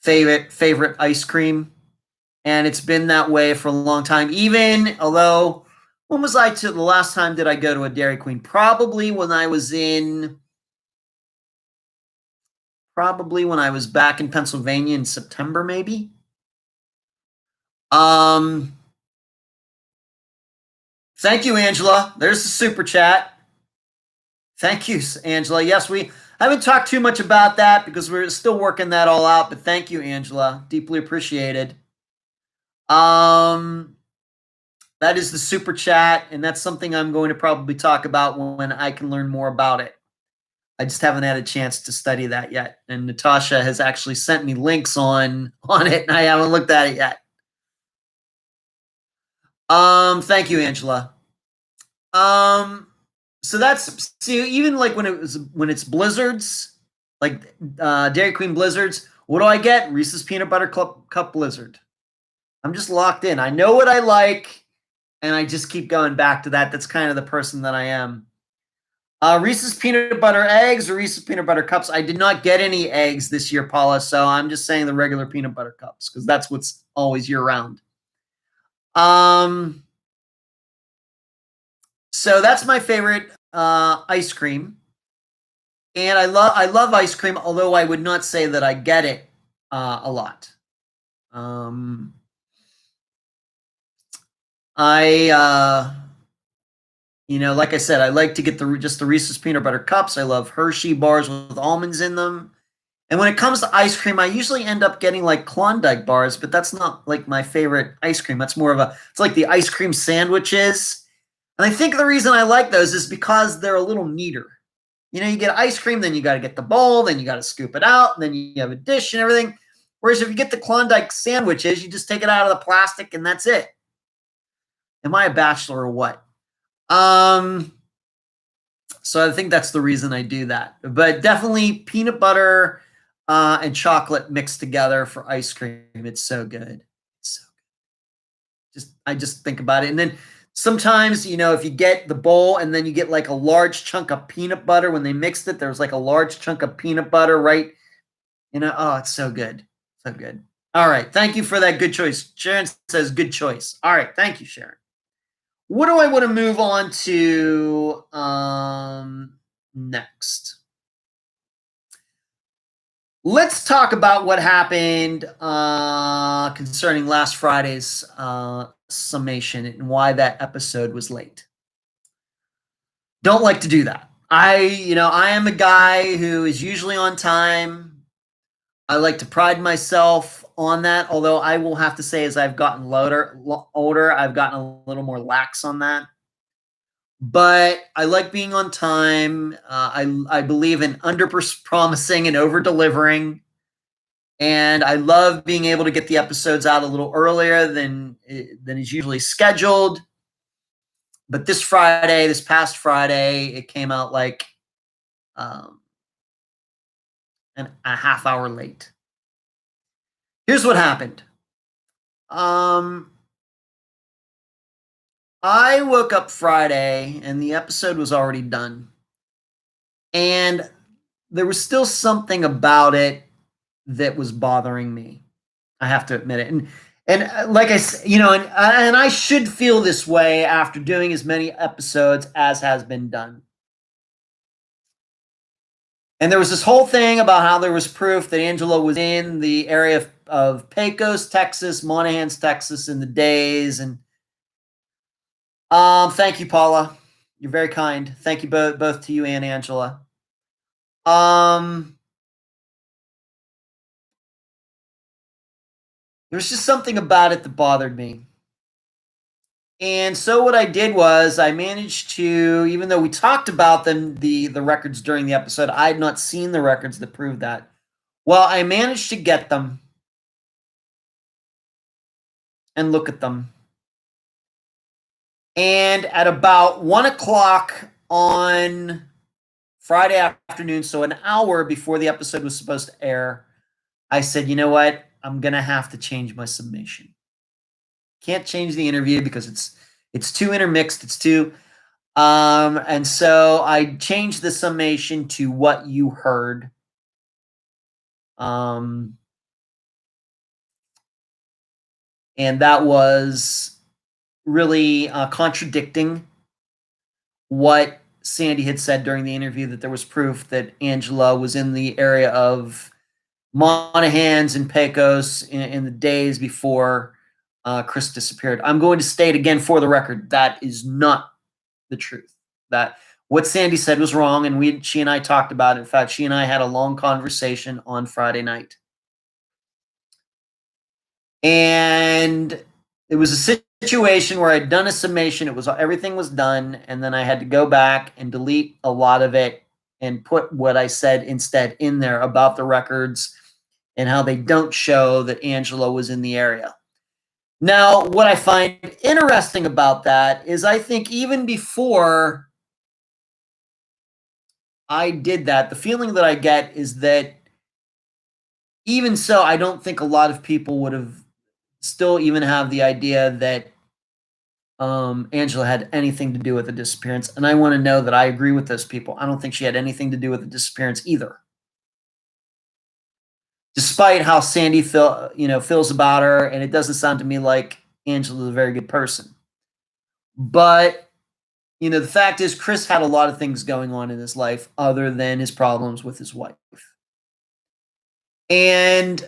favorite ice cream, and it's been that way for a long time. Even although, when was the last time did I go to a Dairy Queen? Probably when I was back in Pennsylvania in September, maybe. Thank you, Angela. There's the super chat. Thank you, Angela. Yes, I haven't talked too much about that because we're still working that all out, but thank you, Angela. Deeply appreciated. That is the super chat, and that's something I'm going to probably talk about when I can learn more about it. I just haven't had a chance to study that yet, and Natasha has actually sent me links on it, and I haven't looked at it yet. Thank you, Angela. So even like when it's blizzards, like Dairy Queen blizzards, what do I get? Reese's peanut butter cup blizzard. I'm just locked in. I know what I like, and I just keep going back to that. That's kind of the person that I am. Reese's peanut butter eggs or Reese's peanut butter cups. I did not get any eggs this year, Paula, so I'm just saying the regular peanut butter cups because that's what's always year round. So that's my favorite ice cream, and I love ice cream. Although I would not say that I get it a lot. Like I said, I like to get just the Reese's peanut butter cups. I love Hershey bars with almonds in them. And when it comes to ice cream, I usually end up getting like Klondike bars, but that's not like my favorite ice cream. That's more of it's like the ice cream sandwiches. And I think the reason I like those is because they're a little neater. You get ice cream, then you got to get the bowl, then you got to scoop it out, and then you have a dish and everything. Whereas if you get the Klondike sandwiches, you just take it out of the plastic and that's it. Am I a bachelor or what? So I think that's the reason I do that. But definitely peanut butter and chocolate mixed together for ice cream. It's so good. So I just think about it. And then sometimes, if you get the bowl and then you get like a large chunk of peanut butter when they mixed it, there's like a large chunk of peanut butter, right? Oh, it's so good. So good. All right. Thank you for that good choice. Sharon says good choice. All right. Thank you, Sharon. What do I want to move on to next? Let's talk about what happened concerning last Friday's summation and why that episode was late. Don't like to do that. I am a guy who is usually on time. I like to pride myself on that, although I will have to say as I've gotten older, I've gotten a little more lax on that. But I like being on time. I believe in under promising and over delivering. And I love being able to get the episodes out a little earlier than is usually scheduled. But this past Friday, it came out like a half hour late. Here's what happened. I woke up Friday and the episode was already done. And there was still something about it that was bothering me. I have to admit it. And like I said, and I should feel this way after doing as many episodes as has been done. And there was this whole thing about how there was proof that Angela was in the area of Pecos, Texas, Monahans, Texas in the days. And thank you, Paula. You're very kind. Thank you both to you and Angela. There's just something about it that bothered me. And so what I did was I managed to, even though we talked about the records during the episode, I had not seen the records that proved that. Well, I managed to get them and look at them. And at about 1:00 on Friday afternoon, so an hour before the episode was supposed to air, I said, you know what? I'm gonna have to change my summation. Can't change the interview because it's too intermixed. It's too and so I changed the summation to what you heard. And that was really contradicting what Sandy had said during the interview, that there was proof that Angela was in the area of Monahans and Pecos in the days before Chris disappeared. I'm going to state again for the record, that is not the truth. That what Sandy said was wrong, and she and I talked about it. In fact, she and I had a long conversation on Friday night. And it was a situation where I'd done a summation. Everything was done, and then I had to go back and delete a lot of it and put what I said instead in there about the records and how they don't show that Angela was in the area. Now, what I find interesting about that is I think even before I did that, the feeling that I get is that even so, I don't think a lot of people would have still even have the idea that Angela had anything to do with the disappearance. And I want to know that I agree with those people. I don't think she had anything to do with the disappearance either. Despite how Sandy feels about her, and it doesn't sound to me like Angela's a very good person. But the fact is, Chris had a lot of things going on in his life other than his problems with his wife. And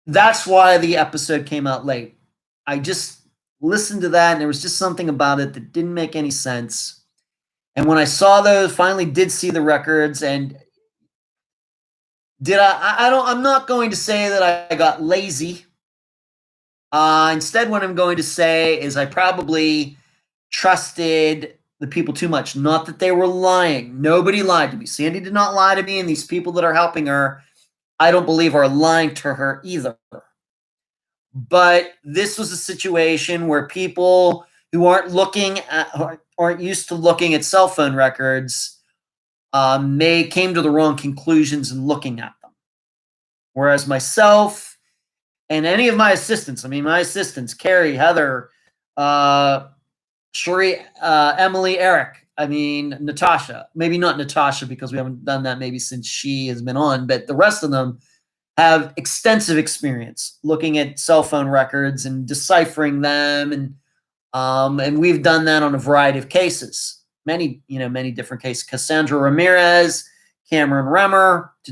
that's why the episode came out late. I just listened to that, and there was just something about it that didn't make any sense. And when I saw those, finally did see the records, and I'm not going to say that I got lazy. Instead, what I'm going to say is I probably trusted the people too much. Not that they were lying. Nobody lied to me. Sandy did not lie to me, and these people that are helping her, I don't believe are lying to her either. But this was a situation where people who aren't used to looking at cell phone records may came to the wrong conclusions in looking at them. Whereas myself and any of my assistants, I mean, my assistants, Carrie, Heather, Sheree, Emily, Eric, I mean, Natasha, maybe not Natasha because we haven't done that maybe since she has been on, but the rest of them have extensive experience looking at cell phone records and deciphering them, and we've done that on a variety of cases, many different cases. Cassandra Ramirez, Cameron Remmer, to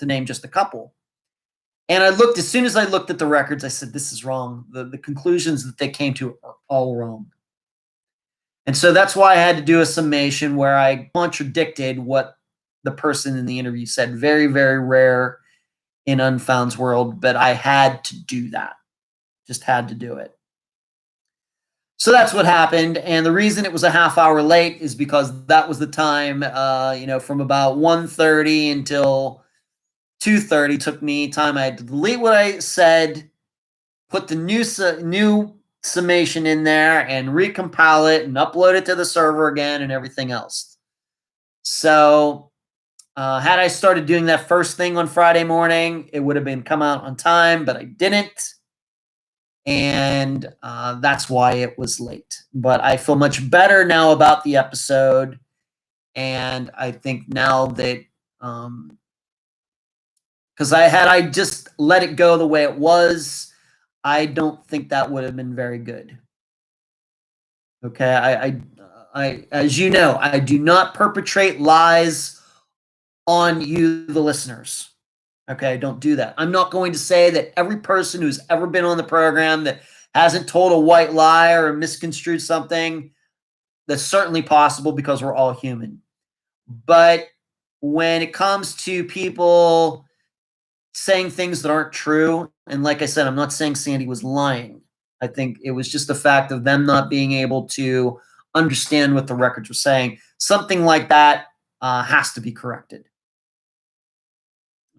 name just a couple. And as soon as I looked at the records, I said, this is wrong. The conclusions that they came to are all wrong. And so that's why I had to do a summation where I contradicted what the person in the interview said. Very, very rare in Unfound's world, but I had to do that. Just had to do it. So that's what happened. And the reason it was a half hour late is because that was the time, from about 1:30 until 2:30 took me time. I had to delete what I said, put the new summation in there and recompile it and upload it to the server again and everything else. So had I started doing that first thing on Friday morning, it would have been come out on time, but I didn't. And that's why it was late. But I feel much better now about the episode. And I think now that, because I just let it go the way it was, I don't think that would have been very good. Okay, I as you know, I do not perpetrate lies on you, the listeners. Okay, don't do that. I'm not going to say that every person who's ever been on the program that hasn't told a white lie or misconstrued something. That's certainly possible because we're all human. But when it comes to people saying things that aren't true, and like I said, I'm not saying Sandy was lying. I think it was just the fact of them not being able to understand what the records were saying. Something like that has to be corrected.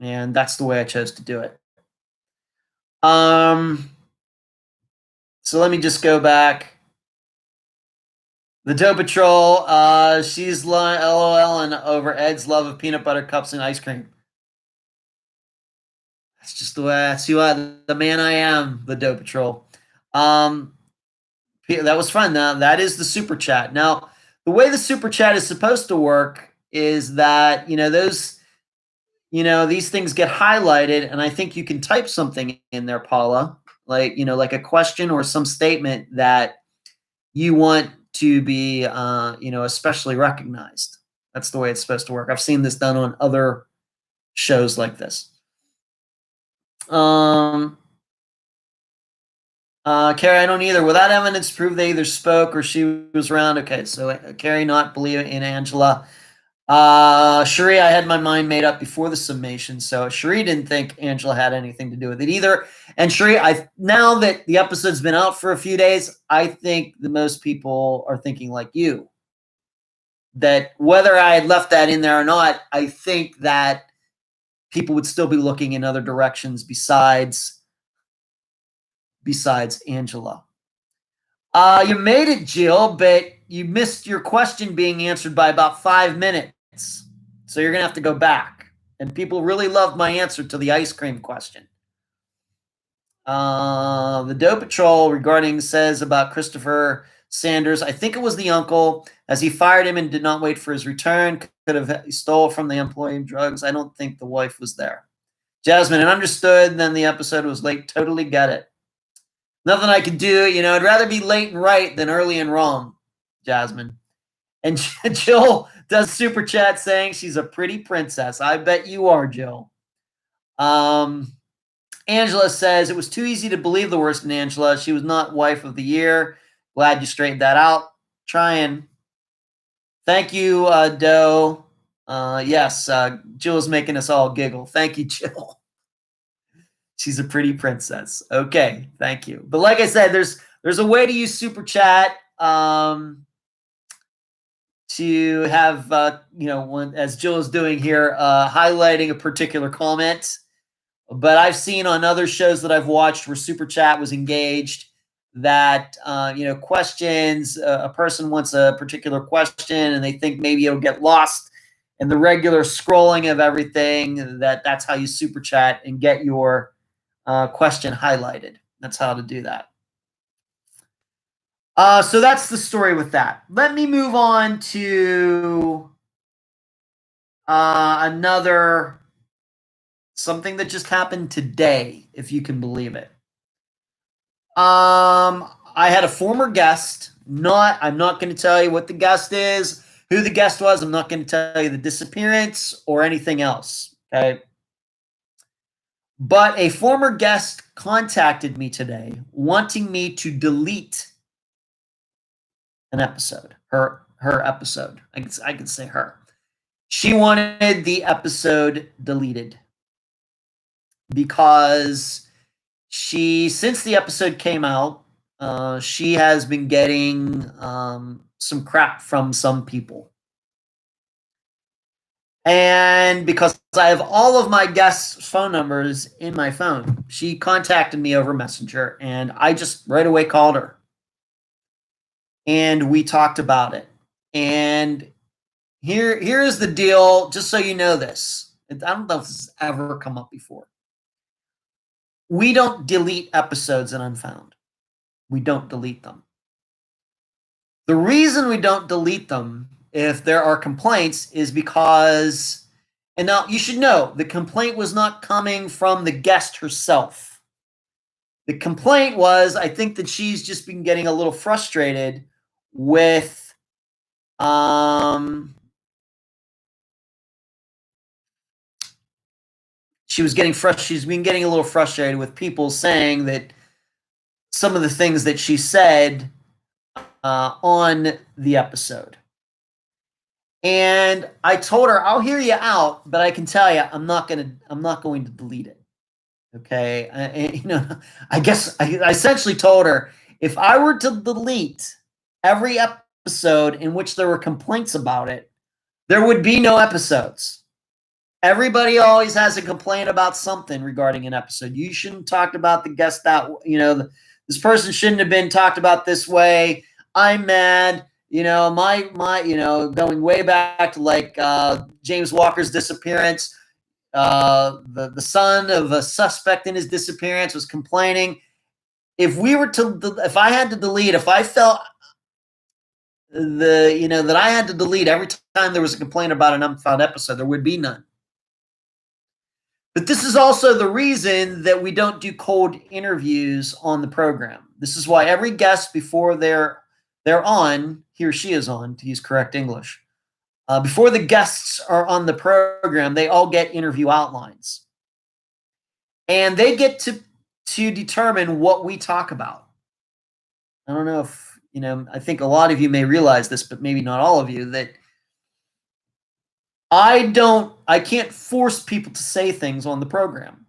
And that's the way I chose to do it. So let me just go back. The Doe Patrol, she's LOL and over Ed's love of peanut butter cups and ice cream. That's just the way. That's the man I am. The Doe Patrol. That was fun. Now that is the super chat. Now the way the super chat is supposed to work is that these things get highlighted, and I think you can type something in there, Paula, like a question or some statement that you want to be, especially recognized. That's the way it's supposed to work. I've seen this done on other shows like this. Carrie, I don't either. Without evidence, prove they either spoke or she was around. Okay, so Carrie not believe in Angela. Sheree, I had my mind made up before the summation, so Sheree didn't think Angela had anything to do with it either. And Sheree, now that the episode's been out for a few days, I think that most people are thinking like you. That whether I had left that in there or not, I think that people would still be looking in other directions besides Angela. You made it, Jill, but you missed your question being answered by about 5 minutes. So you're going to have to go back. And people really loved my answer to the ice cream question. The Doe Patrol regarding says about Christopher Sanders, I think it was the uncle, as he fired him and did not wait for his return. Could have stole from the employee drugs. I don't think the wife was there. Jasmine, and understood, then the episode was late. Totally get it. Nothing I could do. I'd rather be late and right than early and wrong, Jasmine. And Jill does super chat saying she's a pretty princess. I bet you are, Jill. Angela says, it was too easy to believe the worst in Angela. She was not wife of the year. Glad you straightened that out. Trying. Thank you, Doe. Yes, Jill is making us all giggle. Thank you, Jill. She's a pretty princess. Okay, thank you. But like I said, there's a way to use super chat to have as Jill is doing here, highlighting a particular comment. But I've seen on other shows that I've watched where super chat was engaged, that questions. A person wants a particular question, and they think maybe it'll get lost in the regular scrolling of everything. That's how you super chat and get your question highlighted. That's how to do that. So that's the story with that. Let me move on to another something that just happened today, if you can believe it. I had a former guest. I'm not going to tell you what the guest is, who the guest was. I'm not going to tell you the disappearance or anything else. Okay. But a former guest contacted me today wanting me to delete an episode. Her episode. I can say her. She wanted the episode deleted because since the episode came out, she has been getting some crap from some people. And because I have all of my guests' phone numbers in my phone, she contacted me over Messenger, and I just right away called her. And we talked about it. And here is the deal, just so you know this. I don't know if this has ever come up before. We don't delete episodes in Unfound. We don't delete them. The reason we don't delete them if there are complaints is because, and now you should know, the complaint was not coming from the guest herself. The complaint was, I think that she's just been getting a little frustrated with she's been getting a little frustrated with people saying that some of the things that she said on the episode. And I told her, I'll hear you out, but I can tell you, I'm not going to delete it. Okay. I guess I essentially told her, if I were to delete every episode in which there were complaints about it, there would be no episodes. Everybody always has a complaint about something regarding an episode. You shouldn't talk about the guest this person shouldn't have been talked about this way. I'm mad. Going way back to like James Walker's disappearance. The son of a suspect in his disappearance was complaining. If I had to delete, if I felt that I had to delete every time there was a complaint about an Unfound episode, there would be none. But this is also the reason that we don't do cold interviews on the program. This is why every guest before they're on, he or she is on, to use correct English, before the guests are on the program, they all get interview outlines. And they get to determine what we talk about. I don't know if, I think a lot of you may realize this, but maybe not all of you, that I can't force people to say things on the program.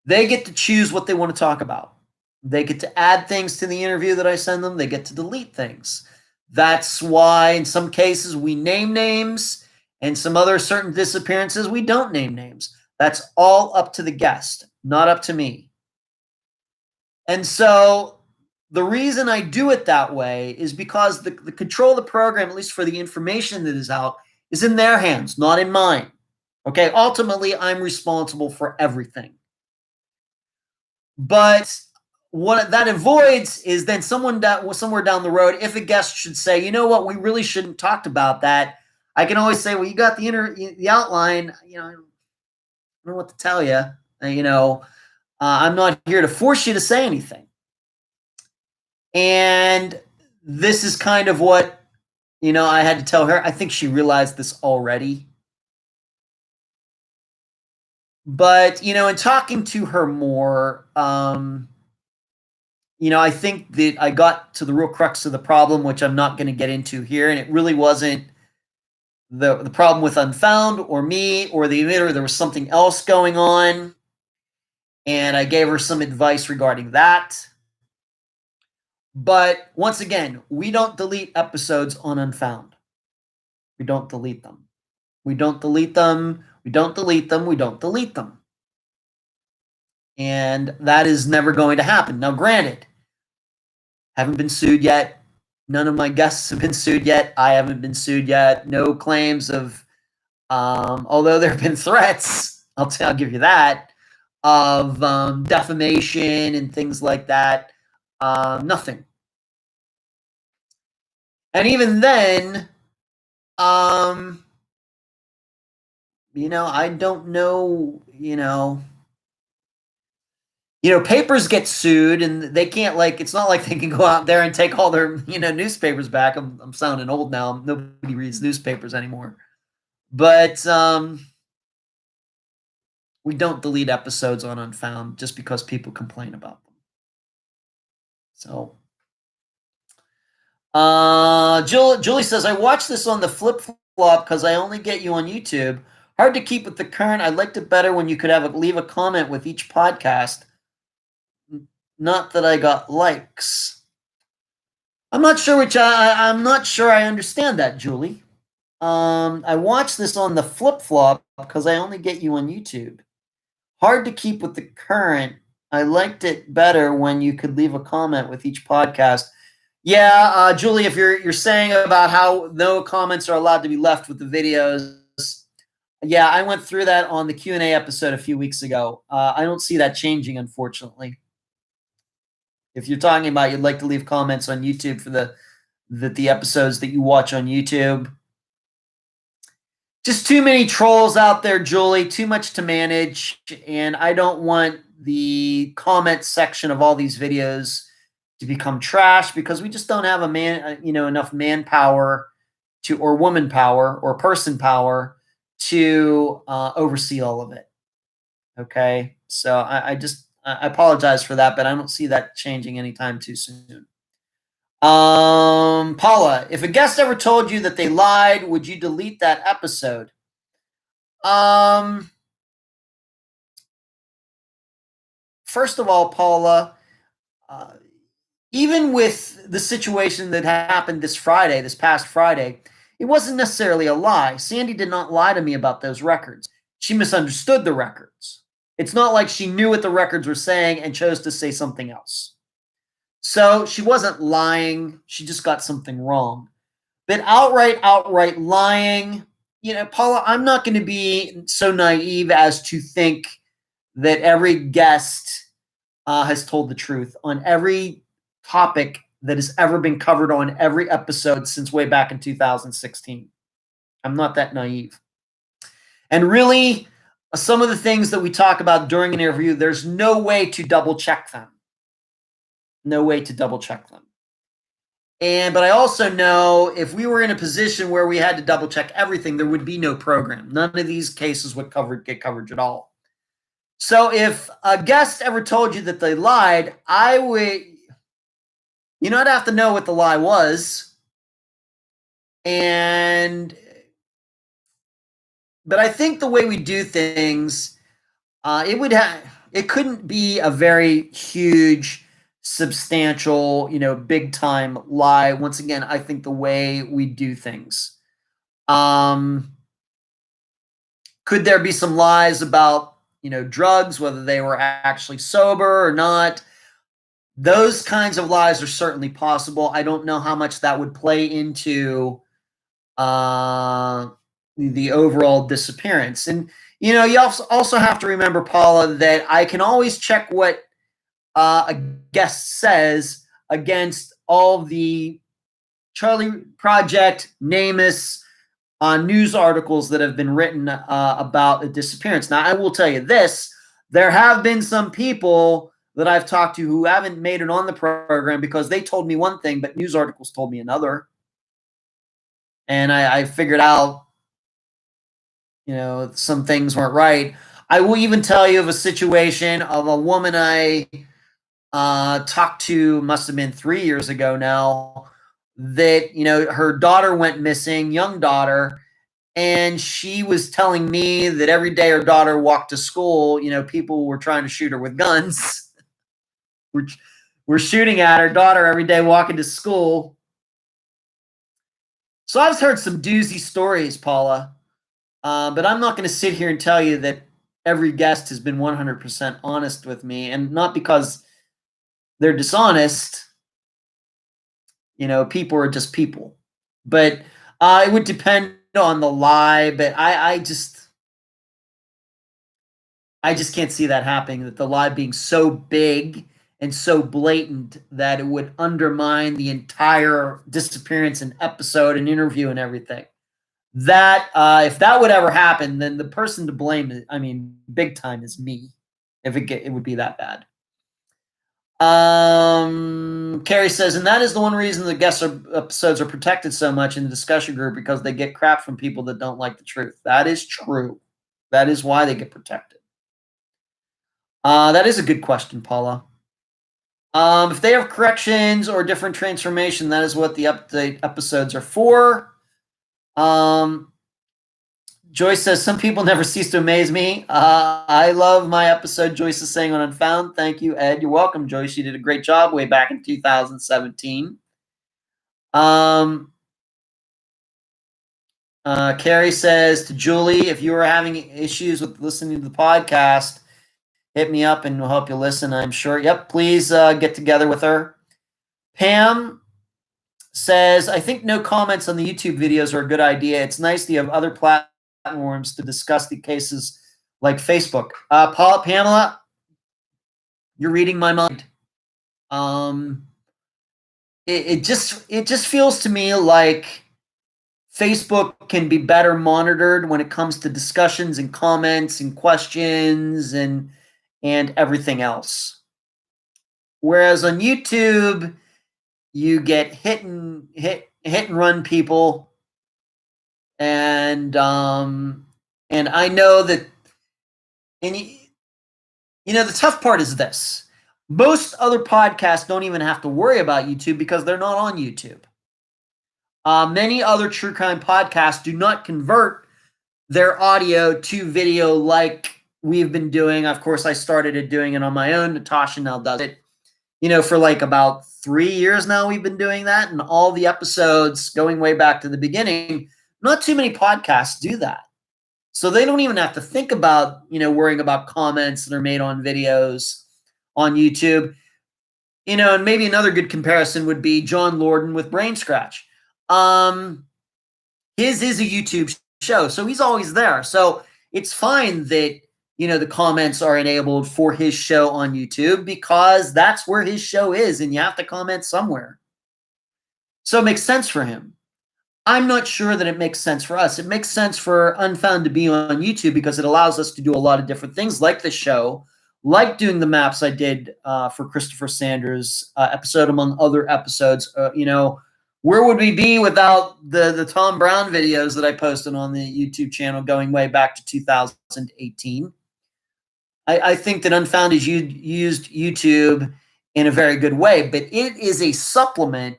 They get to choose what they want to talk about. They get to add things to the interview that I send them. They get to delete things. That's why in some cases we name names, and some other certain disappearances we don't name names. That's all up to the guest, not up to me. And so the reason I do it that way is because the control of the program, at least for the information that is out, is in their hands, not in mine. Okay, ultimately, I'm responsible for everything. But what that avoids is then somewhere down the road, if a guest should say, you know what, we really shouldn't talked about that, I can always say, well, you got the outline. I don't know what to tell you. I'm not here to force you to say anything. And this is kind of what, I had to tell her. I think she realized this already. But, in talking to her more, I think that I got to the real crux of the problem, which I'm not going to get into here. And it really wasn't the problem with Unfound or me or the emitter. There was something else going on. And I gave her some advice regarding that. But once again, we don't delete episodes on Unfound. We don't delete them. We don't delete them. We don't delete them. We don't delete them. And that is never going to happen. Now, granted, haven't been sued yet. None of my guests have been sued yet. I haven't been sued yet. No claims of, although there have been threats, I'll give you that, of defamation and things like that. Nothing. And even then, I don't know, papers get sued and they can't, like, it's not like they can go out there and take all their, newspapers back. I'm sounding old now. Nobody reads newspapers anymore. But we don't delete episodes on Unfound just because people complain about them. So, Julie says, I watched this on the flip flop because I only get you on YouTube. Hard to keep with the current. I liked it better when you could leave a comment with each podcast. Not that I got likes. I'm not sure I'm not sure I understand that, Julie. I watched this on the flip flop because I only get you on YouTube. Hard to keep with the current. I liked it better when you could leave a comment with each podcast. Yeah, Julie, if you're saying about how no comments are allowed to be left with the videos, yeah, I went through that on the Q&A episode a few weeks ago. I don't see that changing, unfortunately. If you're talking about you'd like to leave comments on YouTube for the episodes that you watch on YouTube, just too many trolls out there, Julie, too much to manage, and I don't want the comment section of all these videos to become trash because we just don't have enough manpower to, or woman power, or person power to oversee all of it. Okay, so I apologize for that, but I don't see that changing anytime too soon. Paula, if a guest ever told you that they lied, would you delete that episode? First of all, Paula, even with the situation that happened this past Friday, it wasn't necessarily a lie. Sandy did not lie to me about those records. She misunderstood the records. It's not like she knew what the records were saying and chose to say something else. So she wasn't lying. She just got something wrong. But outright lying, Paula, I'm not going to be so naive as to think that every guest has told the truth on every topic that has ever been covered on every episode since way back in 2016. I'm not that naive. And really, some of the things that we talk about during an interview, there's no way to double check them. No way to double check them. But I also know if we were in a position where we had to double check everything, there would be no program. None of these cases would get coverage at all. So if a guest ever told you that they lied, I would, I'd have to know what the lie was. But I think the way we do things, it couldn't be a very huge, substantial, big time lie. Once again, I think the way we do things. Could there be some lies about, drugs, whether they were actually sober or not? Those kinds of lies are certainly possible. I don't know how much that would play into the overall disappearance. And, you also have to remember, Paula, that I can always check what a guest says against all the Charlie Project, NamUs, news articles that have been written about the disappearance. Now, I will tell you this. There have been some people that I've talked to who haven't made it on the program because they told me one thing, but news articles told me another. And I figured out, some things weren't right. I will even tell you of a situation of a woman I talked to, must have been 3 years ago now, that, her daughter went missing, young daughter, and she was telling me that every day her daughter walked to school, people were trying to shoot her with guns. We're shooting at her daughter every day walking to school. So I've heard some doozy stories, Paula, but I'm not going to sit here and tell you that every guest has been 100% honest with me, and not because they're dishonest. People are just people. But it would depend on the lie. But I just can't see that happening. That the lie being so big and so blatant that it would undermine the entire disappearance and episode and interview and everything. That if that would ever happen, then the person to blame, I mean, big time, is me. If it would be that bad. Carrie says, and that is the one reason the episodes are protected so much in the discussion group, because they get crap from people that don't like the truth. That is true. That is why they get protected. That is a good question, Paula. If they have corrections or different transformation, that is what the update episodes are for. Joyce says, some people never cease to amaze me. I love my episode, Joyce is saying, on Unfound. Thank you, Ed. You're welcome, Joyce. You did a great job way back in 2017. Carrie says to Julie, if you are having issues with listening to the podcast, hit me up and we'll help you listen, I'm sure. Yep, please get together with her. Pam says, I think no comments on the YouTube videos are a good idea. It's nice that you have other platforms to discuss the cases like Facebook. Pamela, you're reading my mind. It just feels to me like Facebook can be better monitored when it comes to discussions and comments and questions and everything else. Whereas on YouTube, you get hit and run people, and I know that, and the tough part is this: most other podcasts don't even have to worry about YouTube because they're not on YouTube. Many other true crime podcasts do not convert their audio to video like we've been doing. Of course, I started doing it on my own. Natasha now does it. For like about 3 years now, we've been doing that. And all the episodes going way back to the beginning, not too many podcasts do that. So they don't even have to think about, worrying about comments that are made on videos on YouTube. And maybe another good comparison would be John Lorden with Brain Scratch. His is a YouTube show, so he's always there. So it's fine that, the comments are enabled for his show on YouTube because that's where his show is, and you have to comment somewhere. So it makes sense for him. I'm not sure that it makes sense for us. It makes sense for Unfound to be on YouTube because it allows us to do a lot of different things, like the show, like doing the maps I did for Christopher Sanders' episode, among other episodes. Where would we be without the Tom Brown videos that I posted on the YouTube channel going way back to 2018? I think that Unfound has used YouTube in a very good way, but it is a supplement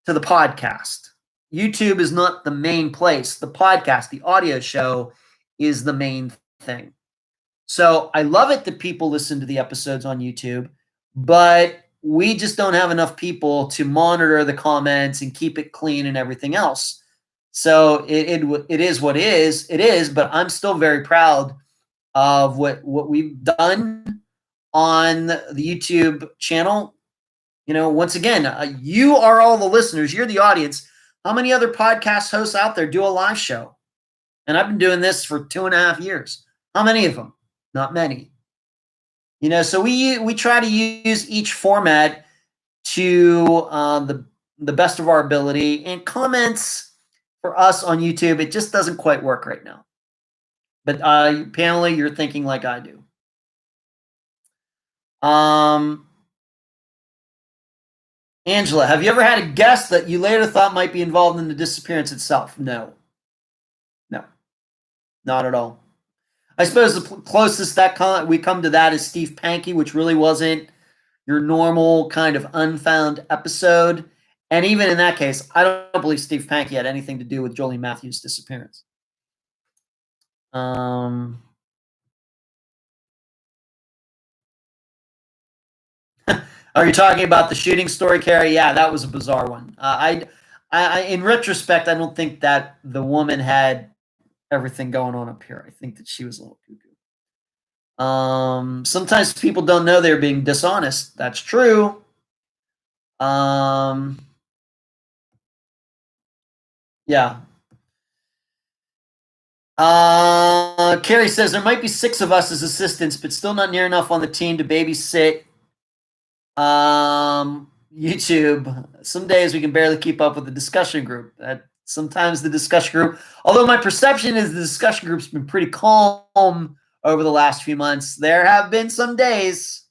to the podcast. YouTube is not the main place. The podcast, the audio show, is the main thing. So I love it that people listen to the episodes on YouTube, but we just don't have enough people to monitor the comments and keep it clean and everything else. So it is what it is, but I'm still very proud of what we've done on the YouTube channel. Once again, you are all the listeners. You're the audience. How many other podcast hosts out there do a live show? And I've been doing this for 2.5 years. How many of them? Not many. So we try to use each format to the best of our ability. And comments for us on YouTube, it just doesn't quite work right now. But Pamela, you're thinking like I do. Angela, have you ever had a guest that you later thought might be involved in the disappearance itself? No, not at all. I suppose the closest that we come to that is Steve Pankey, which really wasn't your normal kind of Unfound episode. And even in that case, I don't believe Steve Pankey had anything to do with Jolie Matthews' disappearance. Are you talking about the shooting story, Carrie? Yeah, that was a bizarre one. I, in retrospect, I don't think that the woman had everything going on up here. I think that she was a little cuckoo. Sometimes people don't know they're being dishonest. That's true. Yeah. Carrie says there might be 6 of us as assistants, but still not near enough on the team to babysit YouTube. Some days we can barely keep up with the discussion group. Sometimes the discussion group, although my perception is the discussion group's been pretty calm over the last few months, there have been some days.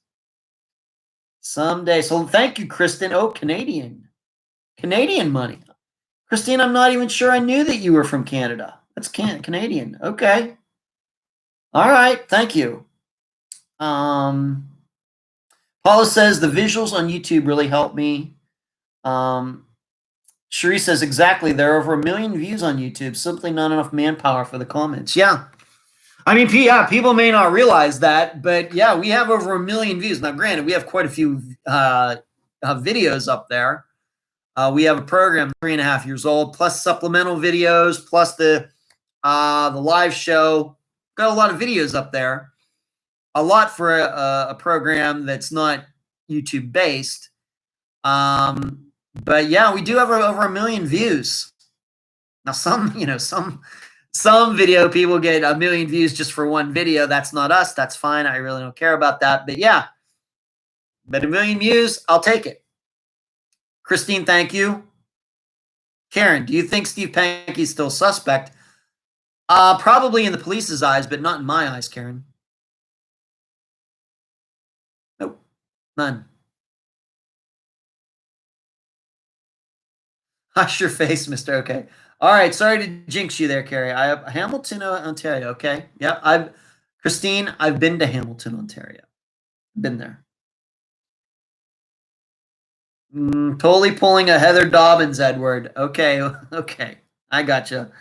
So thank you, Kristen. Oh, Canadian money. Christine, I'm not even sure I knew that you were from Canada. That's Canadian. Okay. All right. Thank you. Paula says the visuals on YouTube really help me. Cherie says exactly. There are over 1 million views on YouTube. Simply not enough manpower for the comments. Yeah. I mean, people may not realize that, but yeah, we have over 1 million views. Now, granted, we have quite a few videos up there. We have a program 3.5 years old, plus supplemental videos, plus the live show. Got a lot of videos up there. A lot for a program that's not YouTube based. But yeah, we do have over 1 million views. Now, some video people get 1 million views just for one video. That's not us. That's fine. I really don't care about that. But yeah, but 1 million views, I'll take it. Christine, thank you. Karen, do you think Steve Pankey's still suspect? Probably in the police's eyes, but not in my eyes, Karen. Nope, none. Hush your face, Mr. Okay. All right, sorry to jinx you there, Carrie. I have Hamilton, Ontario. Okay, yeah. Christine, I've been to Hamilton, Ontario. Been there. Totally pulling a Heather Dobbins, Edward. Okay, okay. I gotcha.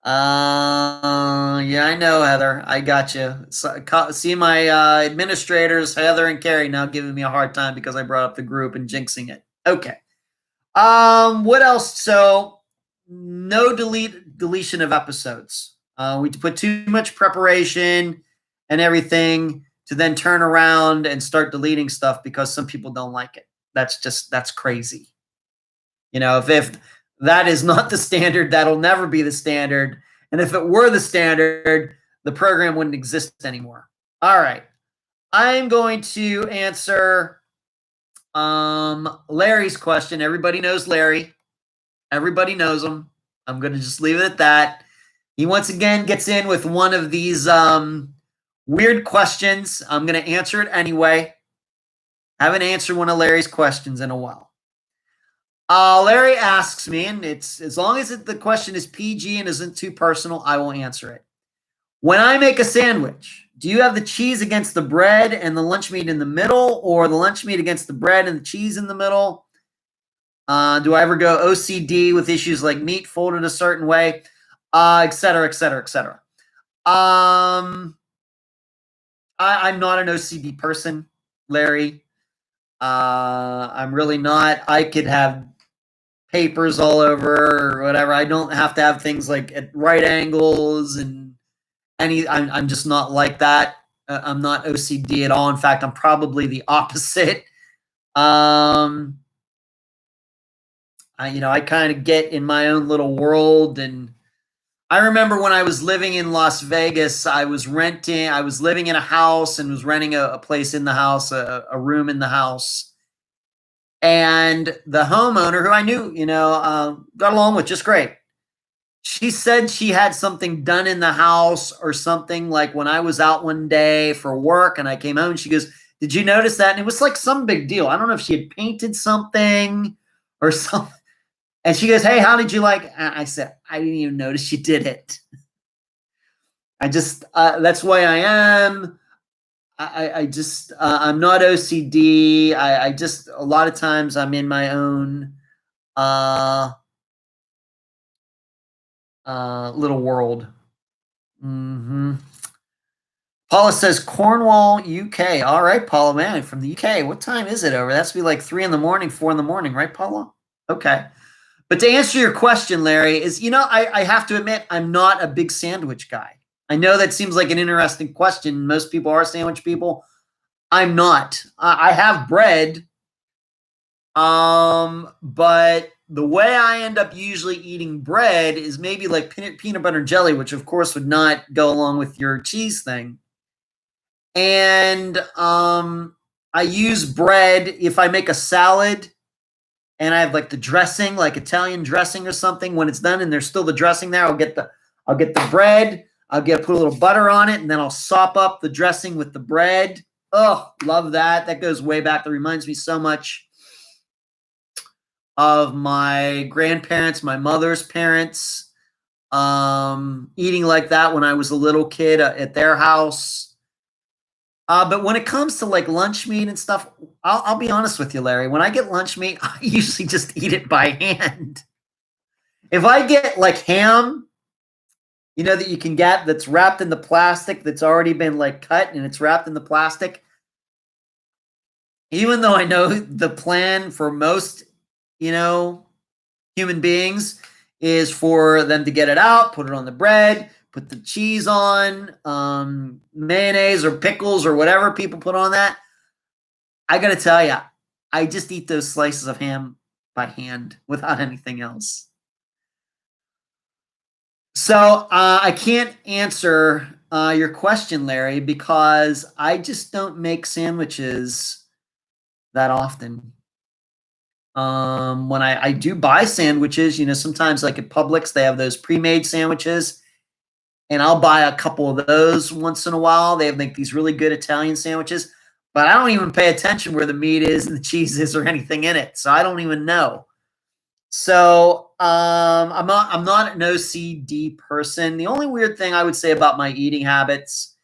Yeah, I know, Heather. I gotcha. See my administrators, Heather and Carrie, now giving me a hard time because I brought up the group and jinxing it. Okay. What else? So, no deletion of episodes. We put too much preparation and everything to then turn around and start deleting stuff because some people don't like it. That's crazy. If that is not the standard, that'll never be the standard. And if it were the standard, the program wouldn't exist anymore. All right. I'm going to answer Larry's question. Everybody knows Larry. Everybody knows him. I'm going to just leave it at that. He once again gets in with one of these weird questions. I'm going to answer it anyway. Haven't answered one of Larry's questions in a while. Larry asks me, and it's as long as the question is PG and isn't too personal, I will answer it. When I make a sandwich, do you have the cheese against the bread and the lunch meat in the middle, or the lunch meat against the bread and the cheese in the middle? Do I ever go OCD with issues like meat folded a certain way, et cetera, et cetera, et cetera? I'm not an OCD person, Larry. I'm really not. I could have papers all over or whatever. I don't have to have things like at right angles and I'm just not like that. I'm not OCD at all. In fact, I'm probably the opposite. I kind of get in my own little world. And I remember when I was living in Las Vegas, I was living in a house and was renting a place in the house, a room in the house. And the homeowner, who I knew, got along with just great. She said she had something done in the house or something, like when I was out one day for work and I came home, she goes, "Did you notice that?" And it was like some big deal. I don't know if she had painted something or something. And she goes, "Hey, how did you like?" I said, "I didn't even notice she did it." That's why I am. I'm not OCD. I just, a lot of times I'm in my own little world. Paula says Cornwall, UK. All right, Paula, man, from the UK. What time is it over? That's be like 3 in the morning, 4 in the morning, right, Paula? Okay. But to answer your question, Larry, is, I have to admit, I'm not a big sandwich guy. I know that seems like an interesting question. Most people are sandwich people. I'm not. I have bread, but the way I end up usually eating bread is maybe like peanut butter and jelly, which of course would not go along with your cheese thing. And I use bread if I make a salad and I have like the dressing, like Italian dressing or something. When it's done and there's still the dressing there, I'll get the bread. Put a little butter on it, and then I'll sop up the dressing with the bread. Oh, love that. That goes way back. That reminds me so much of my grandparents, my mother's parents, eating like that when I was a little kid at their house. But when it comes to like lunch meat and stuff, I'll be honest with you, Larry. When I get lunch meat, I usually just eat it by hand. If I get like ham, that you can get that's wrapped in the plastic that's already been like cut and it's wrapped in the plastic, even though I know the plan for most, human beings is for them to get it out, put it on the bread, put the cheese on, mayonnaise or pickles or whatever people put on that. I got to tell you, I just eat those slices of ham by hand without anything else. So I can't answer your question, Larry, because I just don't make sandwiches that often. When I do buy sandwiches, sometimes like at Publix, they have those pre-made sandwiches, and I'll buy a couple of those once in a while. They have like these really good Italian sandwiches, but I don't even pay attention where the meat is and the cheese is or anything in it. So I don't even know. So I'm not an OCD person. The only weird thing I would say about my eating habits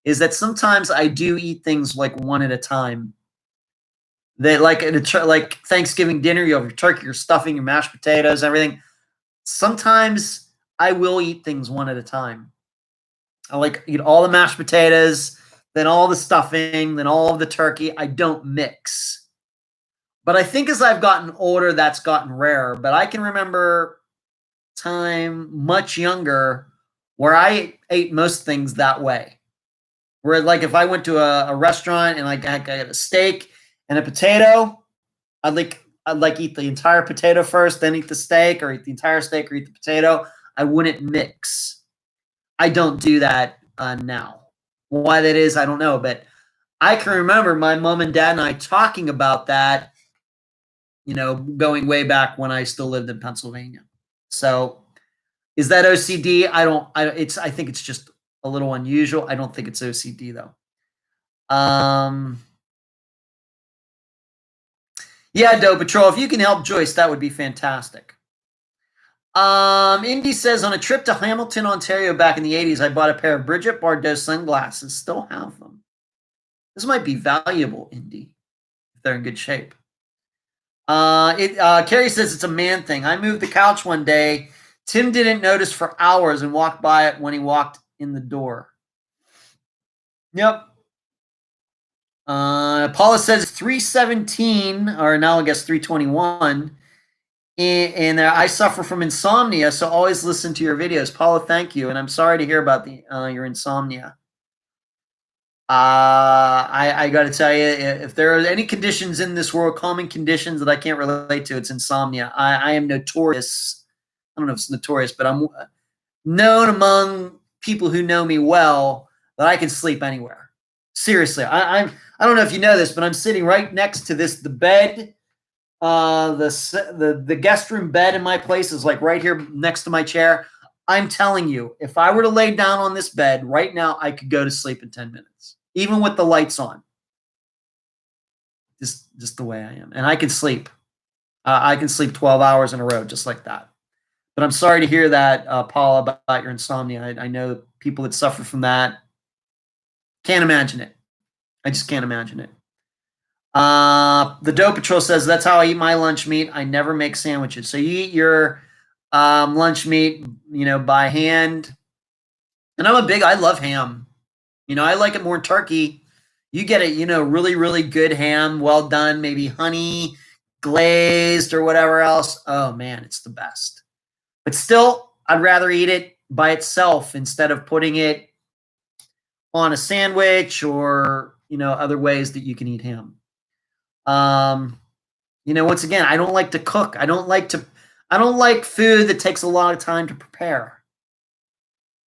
is that sometimes I do eat things like one at a time. They like like Thanksgiving dinner, you have your turkey, your stuffing, your mashed potatoes, everything. Sometimes I will eat things one at a time. I like eat all the mashed potatoes, then all the stuffing, then all of the turkey. I don't mix. But I think as I've gotten older, that's gotten rarer. But I can remember time much younger where I ate most things that way. Where like if I went to a restaurant and like I got a steak and a potato, I'd like eat the entire potato first, then eat the steak, or eat the entire steak, or eat the potato. I wouldn't mix. I don't do that now. Why that is, I don't know, but I can remember my mom and dad and I talking about that, going way back when I still lived in Pennsylvania. So, is that OCD? I think it's just a little unusual. I don't think it's OCD though. Yeah, Doe Patrol, if you can help Joyce, that would be fantastic. Indy says, on a trip to Hamilton, Ontario back in the 80s, I bought a pair of Bridget Bardot sunglasses. Still have them. This might be valuable, Indy, if they're in good shape. Carrie says it's a man thing. I moved the couch one day. Tim didn't notice for hours and walked by it when he walked in the door. Yep. Paula says 317, or now I guess 321. And I suffer from insomnia, so always listen to your videos. Paula, thank you. And I'm sorry to hear about your insomnia. I got to tell you, if there are any conditions in this world, common conditions that I can't relate to, it's insomnia. I am notorious. I don't know if it's notorious, but I'm known among people who know me well that I can sleep anywhere. Seriously, I don't know if you know this, but I'm sitting right next to the bed. The guest room bed in my place is like right here next to my chair. I'm telling you, if I were to lay down on this bed right now, I could go to sleep in 10 minutes, even with the lights on. Just the way I am. And I can sleep. I can sleep 12 hours in a row just like that. But I'm sorry to hear that, Paul, about your insomnia. I know people that suffer from that. Can't imagine it. I just can't imagine it. The Doe Patrol says, that's how I eat my lunch meat. I never make sandwiches. So you eat your lunch meat, by hand. And I love ham. I like it more turkey. You get it, really, really good ham, well done, maybe honey, glazed or whatever else. Oh man, it's the best. But still, I'd rather eat it by itself instead of putting it on a sandwich or, other ways that you can eat ham. Once again, I don't like to cook. I don't like food that takes a lot of time to prepare.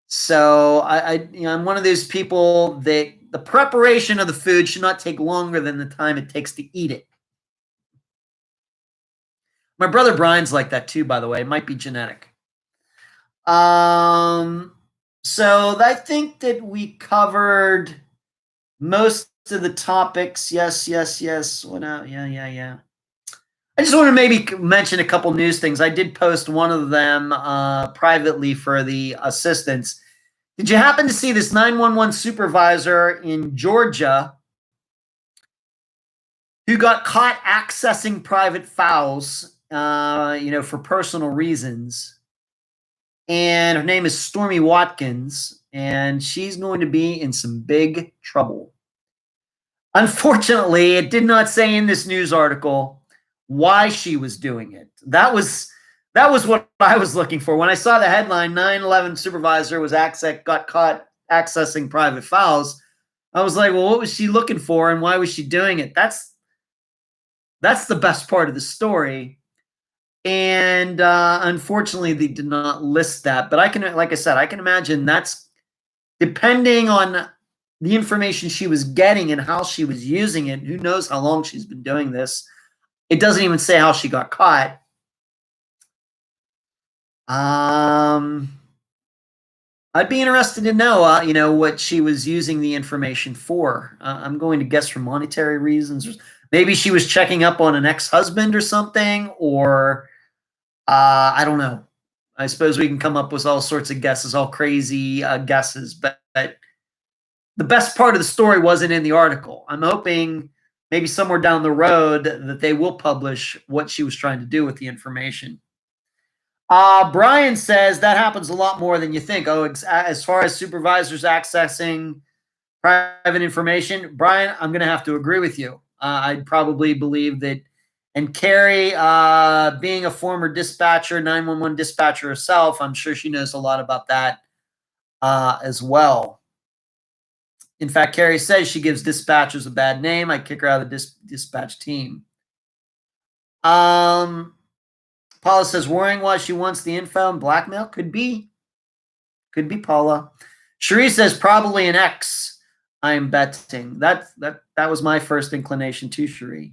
So I'm one of those people that the preparation of the food should not take longer than the time it takes to eat it. My brother Brian's like that too, by the way. It might be genetic. So I think that we covered most of the topics. Yes. What out? Yeah. I just want to maybe mention a couple news things. I did post one of them privately for the assistants. Did you happen to see this 911 supervisor in Georgia who got caught accessing private files, for personal reasons? And her name is Stormy Watkins, and she's going to be in some big trouble. Unfortunately, it did not say in this news article why she was doing it. That was what I was looking for. When I saw the headline, 9/11 supervisor got caught accessing private files, I was like, well, what was she looking for and why was she doing it? That's the best part of the story. And unfortunately, they did not list that. But like I said, I can imagine that's depending on the information she was getting and how she was using it. Who knows how long she's been doing this? It doesn't even say how she got caught. I'd be interested to know, what she was using the information for. I'm going to guess for monetary reasons. Maybe she was checking up on an ex-husband or something, or I don't know. I suppose we can come up with all sorts of guesses, all crazy guesses, but the best part of the story wasn't in the article. I'm hoping maybe somewhere down the road that they will publish what she was trying to do with the information. Brian says that happens a lot more than you think. Oh, as far as supervisors accessing private information, Brian, I'm going to have to agree with you. I'd probably believe that. And Carrie, being a former dispatcher, 911 dispatcher herself, I'm sure she knows a lot about that as well. In fact, Carrie says she gives dispatchers a bad name. I kick her out of the dispatch team. Paula says worrying why she wants the info and blackmail. Could be Paula. Cherie says probably an ex. I am betting. That was my first inclination too, Cherie.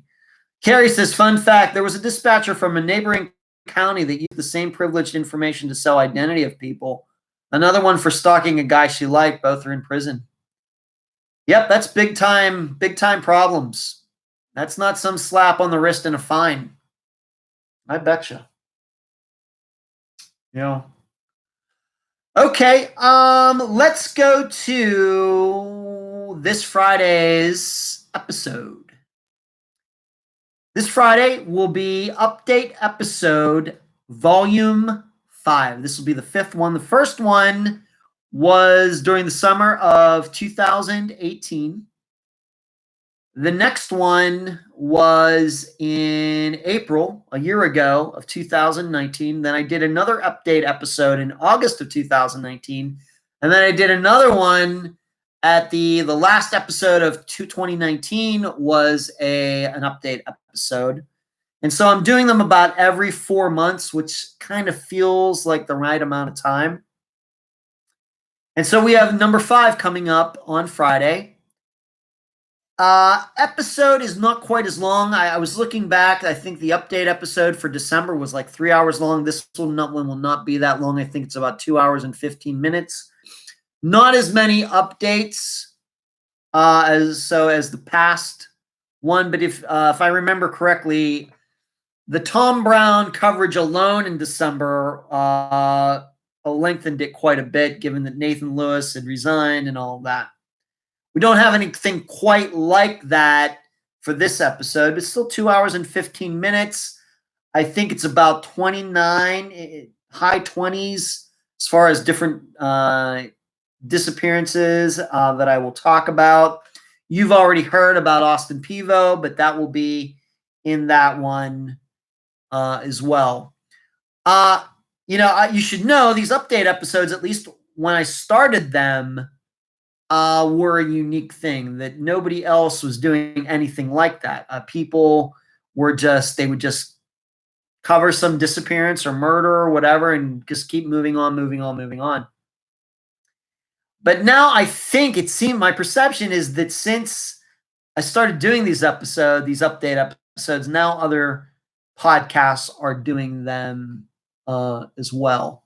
Carrie says, fun fact, there was a dispatcher from a neighboring county that used the same privileged information to sell identity of people. Another one for stalking a guy she liked. Both are in prison. Yep, that's big time problems. That's not some slap on the wrist and a fine. I betcha. Okay, let's go to this Friday's episode. This Friday will be update episode volume 5. This will be the 5th one. The first one was during the summer of 2018. The next one was in April, a year ago, of 2019. Then I did another update episode in August of 2019. And then I did another one at the last episode of 2019 was an update episode. And so I'm doing them about every 4 months, which kind of feels like the right amount of time. And so we have number 5 coming up on Friday. Episode is not quite as long. I was looking back. I think the update episode for December was like 3 hours long. This one will not be that long. I think it's about 2 hours and 15 minutes. Not as many updates as the past one, but if I remember correctly, the Tom Brown coverage alone in December lengthened it quite a bit, given that Nathan Lewis had resigned and all of that. We don't have anything quite like that for this episode, but still 2 hours and 15 minutes. I think it's about 29, high 20s, as far as different disappearances that I will talk about. You've already heard about Austin Pevo, but that will be in that one as well. You should know these update episodes, at least when I started them, were a unique thing, that nobody else was doing anything like that. People were they would just cover some disappearance or murder or whatever and just keep moving on, moving on, moving on. But now I think my perception is that since I started doing these update episodes, now other podcasts are doing them as well.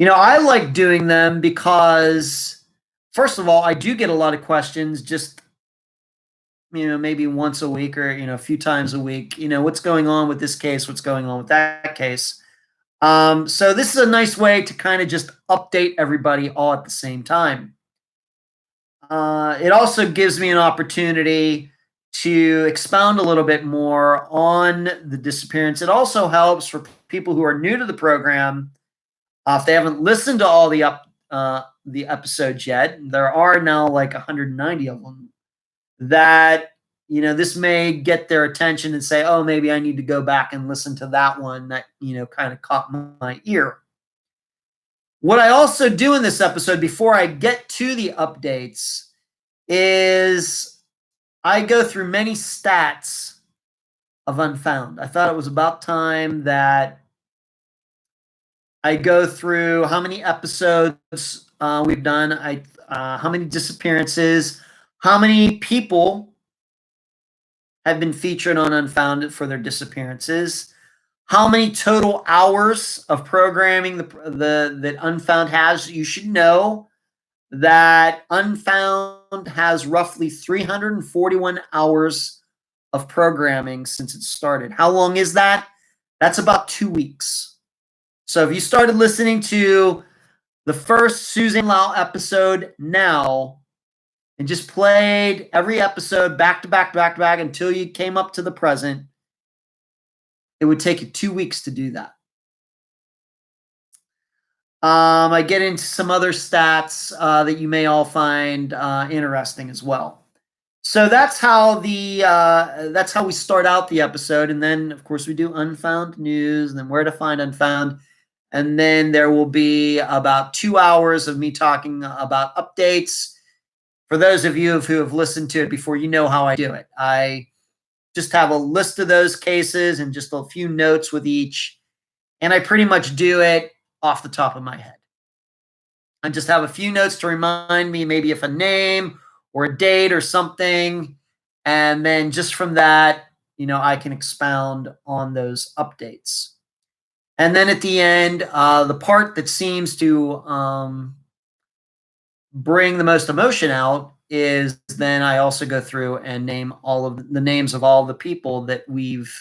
I like doing them because, first of all, I do get a lot of questions just, maybe once a week or, a few times a week, what's going on with this case? What's going on with that case? So this is a nice way to kind of just update everybody all at the same time. It also gives me an opportunity to expound a little bit more on the disappearance. It also helps for people who are new to the program. If they haven't listened to all the episodes yet, there are now like 190 of them, that this may get their attention and say, oh, maybe I need to go back and listen to that one that kind of caught my ear. What I also do in this episode before I get to the updates is I go through many stats of Unfound. I thought it was about time that I go through how many episodes we've done, how many disappearances, how many people have been featured on Unfound for their disappearances, how many total hours of programming that Unfound has. You should know that Unfound has roughly 341 hours of programming since it started. How long is that? That's about 2 weeks. So if you started listening to the first Suzanne Lau episode now and just played every episode back to back until you came up to the present, it would take you 2 weeks to do that. I get into some other stats that you may all find interesting as well. So that's how we start out the episode, and then of course we do Unfound news, and then where to find Unfound, and then there will be about 2 hours of me talking about updates. For those of you who have listened to it before, you know how I do it. I just have a list of those cases and just a few notes with each, and I pretty much do it off the top of my head. I just have a few notes to remind me maybe if a name or a date or something, and then just from that, I can expound on those updates. And then at the end, the part that seems to bring the most emotion out is then I also go through and name all of the names of all the people that we've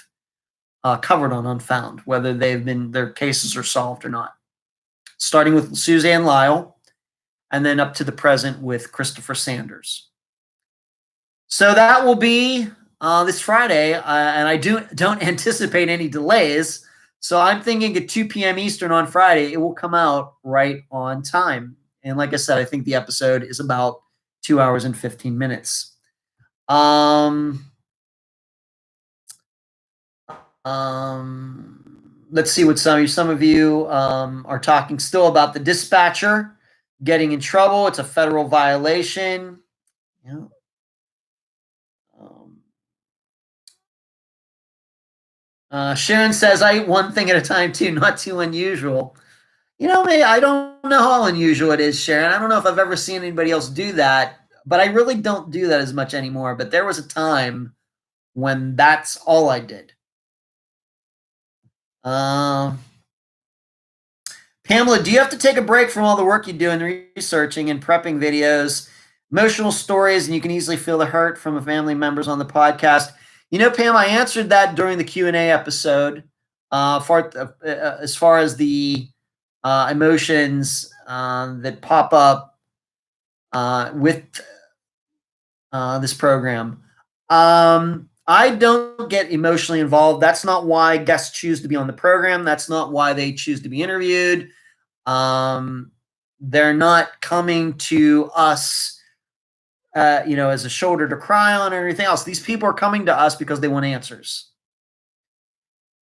covered on Unfound, whether their cases are solved or not. Starting with Suzanne Lyle, and then up to the present with Christopher Sanders. So that will be this Friday, and I don't anticipate any delays. So I'm thinking at 2 p.m. Eastern on Friday, it will come out right on time. And like I said, I think the episode is about 2 hours and 15 minutes. Let's see what some of you are talking still about the dispatcher getting in trouble. It's a federal violation. Yeah. Sharon says, I eat one thing at a time too, not too unusual. I don't know how unusual it is, Sharon. I don't know if I've ever seen anybody else do that, but I really don't do that as much anymore. But there was a time when that's all I did. Pamela, do you have to take a break from all the work you do in researching and prepping videos, emotional stories, and you can easily feel the hurt from family members on the podcast? Pam, I answered that during the Q&A episode as far as the emotions that pop up with this program. I don't get emotionally involved. That's not why guests choose to be on the program. That's not why they choose to be interviewed. They're not coming to us, as a shoulder to cry on or anything else. These people are coming to us because they want answers.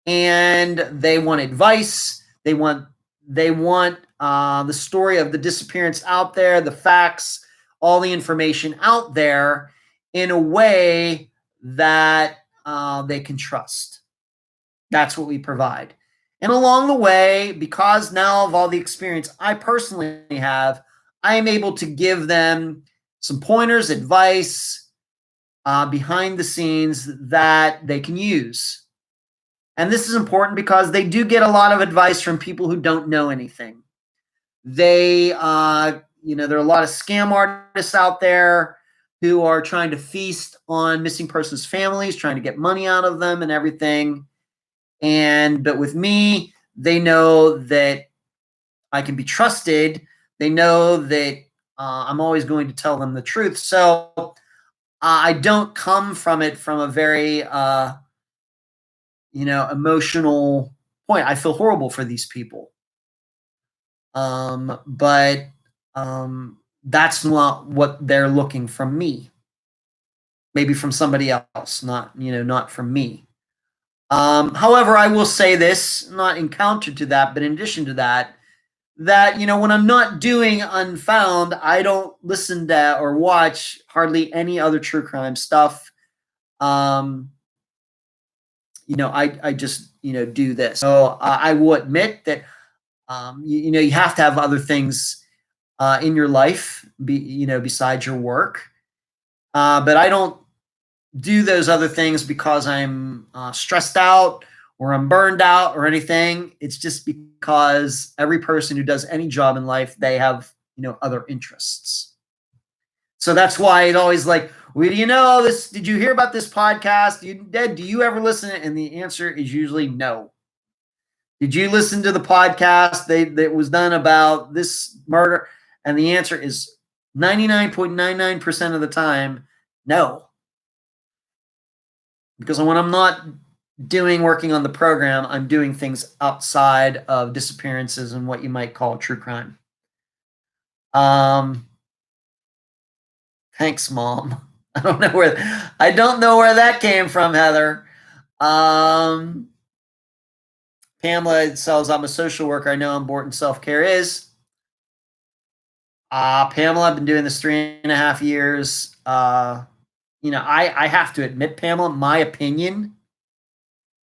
And they want advice. They want they want the story of the disappearance out there, the facts, all the information out there in a way that they can trust. That's what we provide. And along the way, because now of all the experience I personally have, I am able to give them some pointers, advice behind the scenes that they can use. And this is important because they do get a lot of advice from people who don't know anything. They, there are a lot of scam artists out there who are trying to feast on missing persons' families, trying to get money out of them and everything. But with me, they know that I can be trusted. They know that I'm always going to tell them the truth. So I don't come from it from a very, emotional point. I feel horrible for these people. But that's not what they're looking from me. Maybe from somebody else, not from me. However, I will say this, not in counter to that, but in addition to that, when I'm not doing Unfound, I don't listen to or watch hardly any other true crime stuff. I just do this. So I will admit that you have to have other things in your life, besides your work. But I don't do those other things because I'm stressed out or I'm burned out or anything. It's just because every person who does any job in life, they have, other interests. So that's why it always like, well, do you know this? Did you hear about this podcast? Do you ever listen to it? And the answer is usually no. Did you listen to the podcast that was done about this murder? And the answer is 99.99% of the time, no. Because when I'm not working on the program, I'm doing things outside of disappearances and what you might call true crime. Thanks, Mom. I don't know where that came from, Heather. Pamela says, I'm a social worker. I know how important self-care is. Pamela, I've been doing this 3.5 years. I have to admit, Pamela, my opinion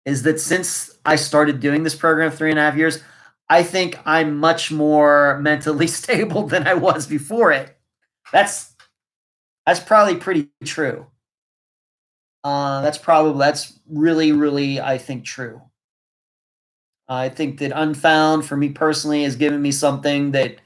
is that since I started doing this program 3.5 years, I think I'm much more mentally stable than I was before it. That's probably pretty true. That's really, really, I think, true. I think that Unfound, for me personally, has given me something that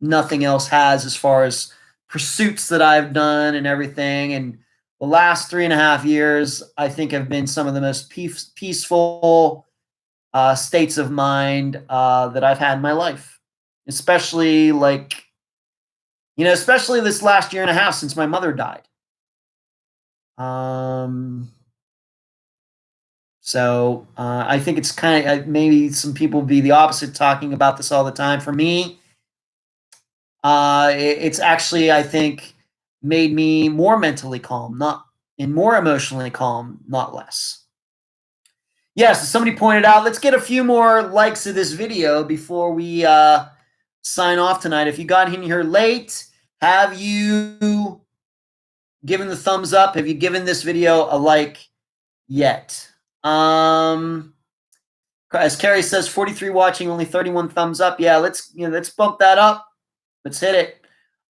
nothing else has, as far as pursuits that I've done and everything. And the last 3.5 years, I think, have been some of the most peaceful states of mind that I've had in my life, especially especially this last 1.5 years since my mother died. So I think it's kind of, maybe some people be the opposite, talking about this all the time. For me, it's actually, I think, made me more mentally calm, more emotionally calm, not less. Yes, somebody pointed out, let's get a few more likes of this video before we sign off tonight. If you got in here late, have you given the thumbs up? Have you given this video a like yet? As Carrie says, 43 watching, only 31 thumbs up. Yeah, let's bump that up. Let's hit it.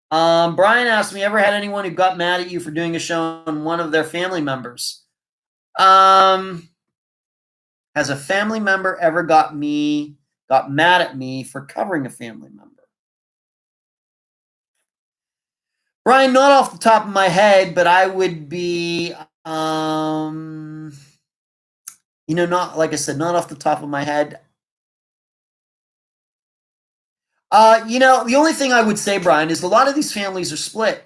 Brian asked me, ever had anyone who got mad at you for doing a show on one of their family members? Has a family member ever got mad at me for covering a family member? Brian, not off the top of my head, but I would be, not, like I said, not off the top of my head. The only thing I would say, Brian, is a lot of these families are split.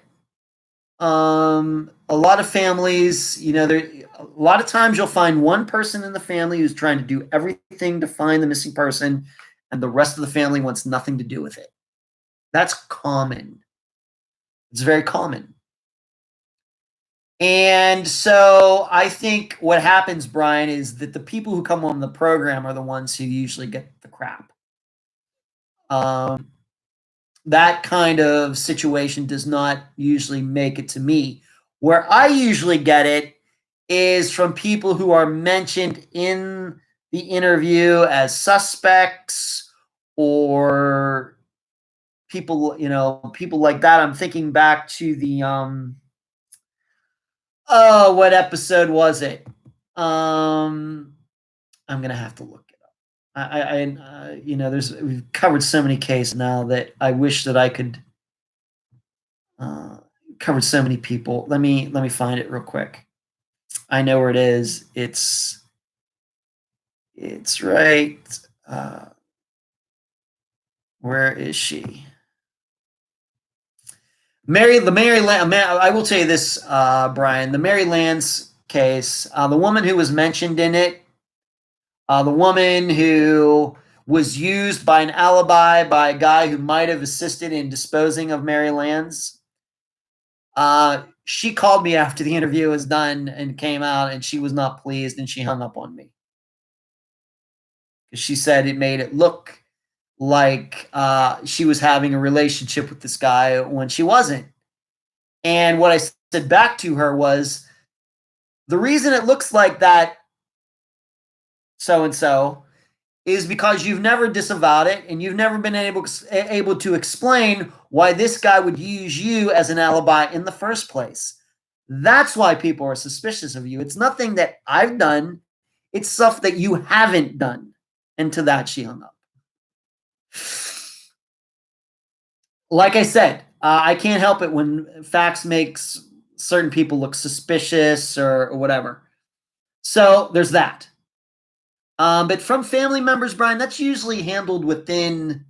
A lot of families, a lot of times you'll find one person in the family who's trying to do everything to find the missing person, and the rest of the family wants nothing to do with it. That's common. It's very common. And so I think what happens, Brian, is that the people who come on the program are the ones who usually get the crap. That kind of situation does not usually make it to me. Where I usually get it is from people who are mentioned in the interview as suspects or people, people like that. I'm thinking back to the oh, what episode was it? I'm gonna have to look it up. We've covered so many cases now that I wish that I could uh, covered so many people. Let me find it real quick. I know where it is. It's right. Uh, where is she? Mary Land. I will tell you this, Brian. The Mary Land's case. The woman who was mentioned in it. The woman who was used by an alibi by a guy who might have assisted in disposing of Mary Land's. She called me after the interview was done and came out, and she was not pleased, and she hung up on me. She said it made it look like she was having a relationship with this guy when she wasn't. And what I said back to her was, the reason it looks like that so and so is because you've never disavowed it and you've never been able to explain why this guy would use you as an alibi in the first place. That's why people are suspicious of you. It's nothing that I've done, it's stuff that you haven't done. And to that, she hung up. Like I said, I can't help it when facts makes certain people look suspicious or whatever. So there's that. But from family members, Brian, that's usually handled within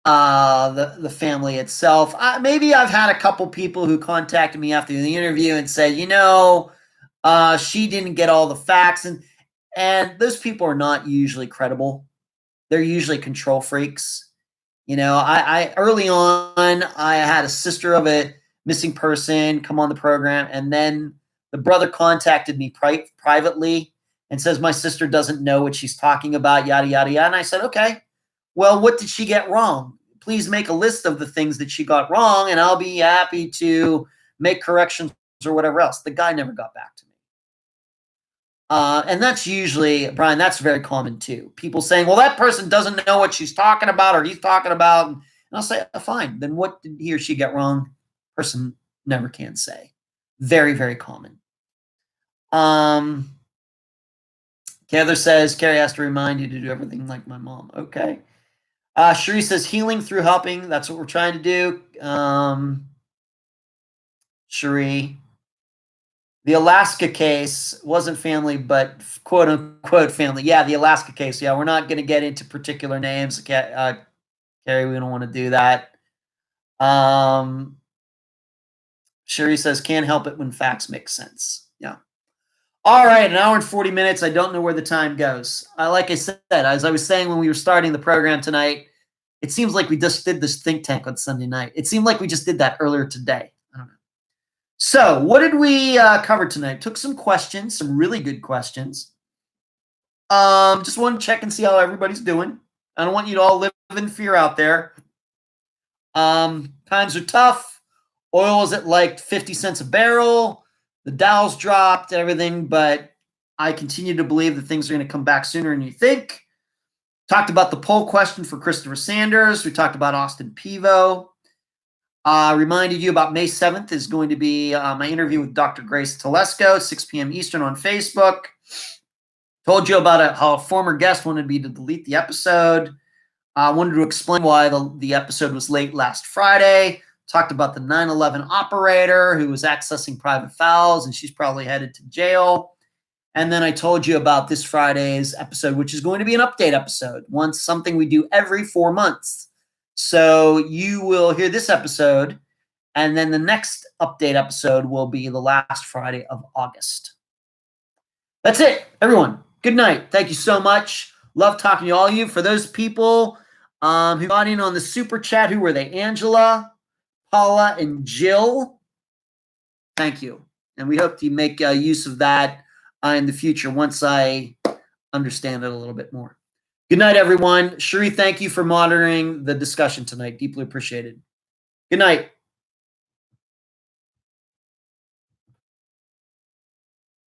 the family itself. Maybe I've had a couple people who contacted me after the interview and said, she didn't get all the facts, and those people are not usually credible. They're usually control freaks. I early on, I had a sister of a missing person come on the program, and then the brother contacted me privately and says my sister doesn't know what she's talking about, yada yada yada. And I said, okay, well, what did she get wrong? Please make a list of the things that she got wrong, and I'll be happy to make corrections or whatever else. The guy never got back to me. And that's usually, Brian, that's very common too. People saying, well, that person doesn't know what she's talking about or he's talking about. And I'll say, fine, then what did he or she get wrong? Person never can say. Very, very common. Heather says, Carrie has to remind you to do everything like my mom. Okay. Cherie says, healing through helping. That's what we're trying to do. Cherie. The Alaska case wasn't family, but quote unquote family. Yeah, the Alaska case. Yeah, we're not going to get into particular names. Carrie, we don't want to do that. Sherry says, can't help it when facts make sense. Yeah. All right, an hour and 40 minutes. I don't know where the time goes. Like I said, as I was saying when we were starting the program tonight, it seems like we just did this think tank on Sunday night. It seemed like we just did that earlier today. I don't know. So, what did we cover tonight? Took some questions, some really good questions. Just want to check and see how everybody's doing. I don't want you to all live in fear out there. Times are tough. Oil is at like 50 cents a barrel. The Dow's dropped, everything, but I continue to believe that things are going to come back sooner than you think. Talked about the poll question for Christopher Sanders. We talked about Austin Pevo. Reminded you about May 7th is going to be my interview with Dr. Grace Telesco, 6 p.m. Eastern on Facebook. Told you about how a former guest wanted me to delete the episode. I wanted to explain why the episode was late last Friday. Talked about the 9/11 operator who was accessing private files, and she's probably headed to jail. And then I told you about this Friday's episode, which is going to be an update episode, something we do every 4 months. So you will hear this episode, and then the next update episode will be the last Friday of August. That's it, everyone. Good night. Thank you so much. Love talking to all of you. For those people who got in on the super chat, who were they? Angela, Paula, and Jill. Thank you. And we hope to make use of that in the future once I understand it a little bit more. Good night, everyone. Cherie, thank you for monitoring the discussion tonight. Deeply appreciated. Good night.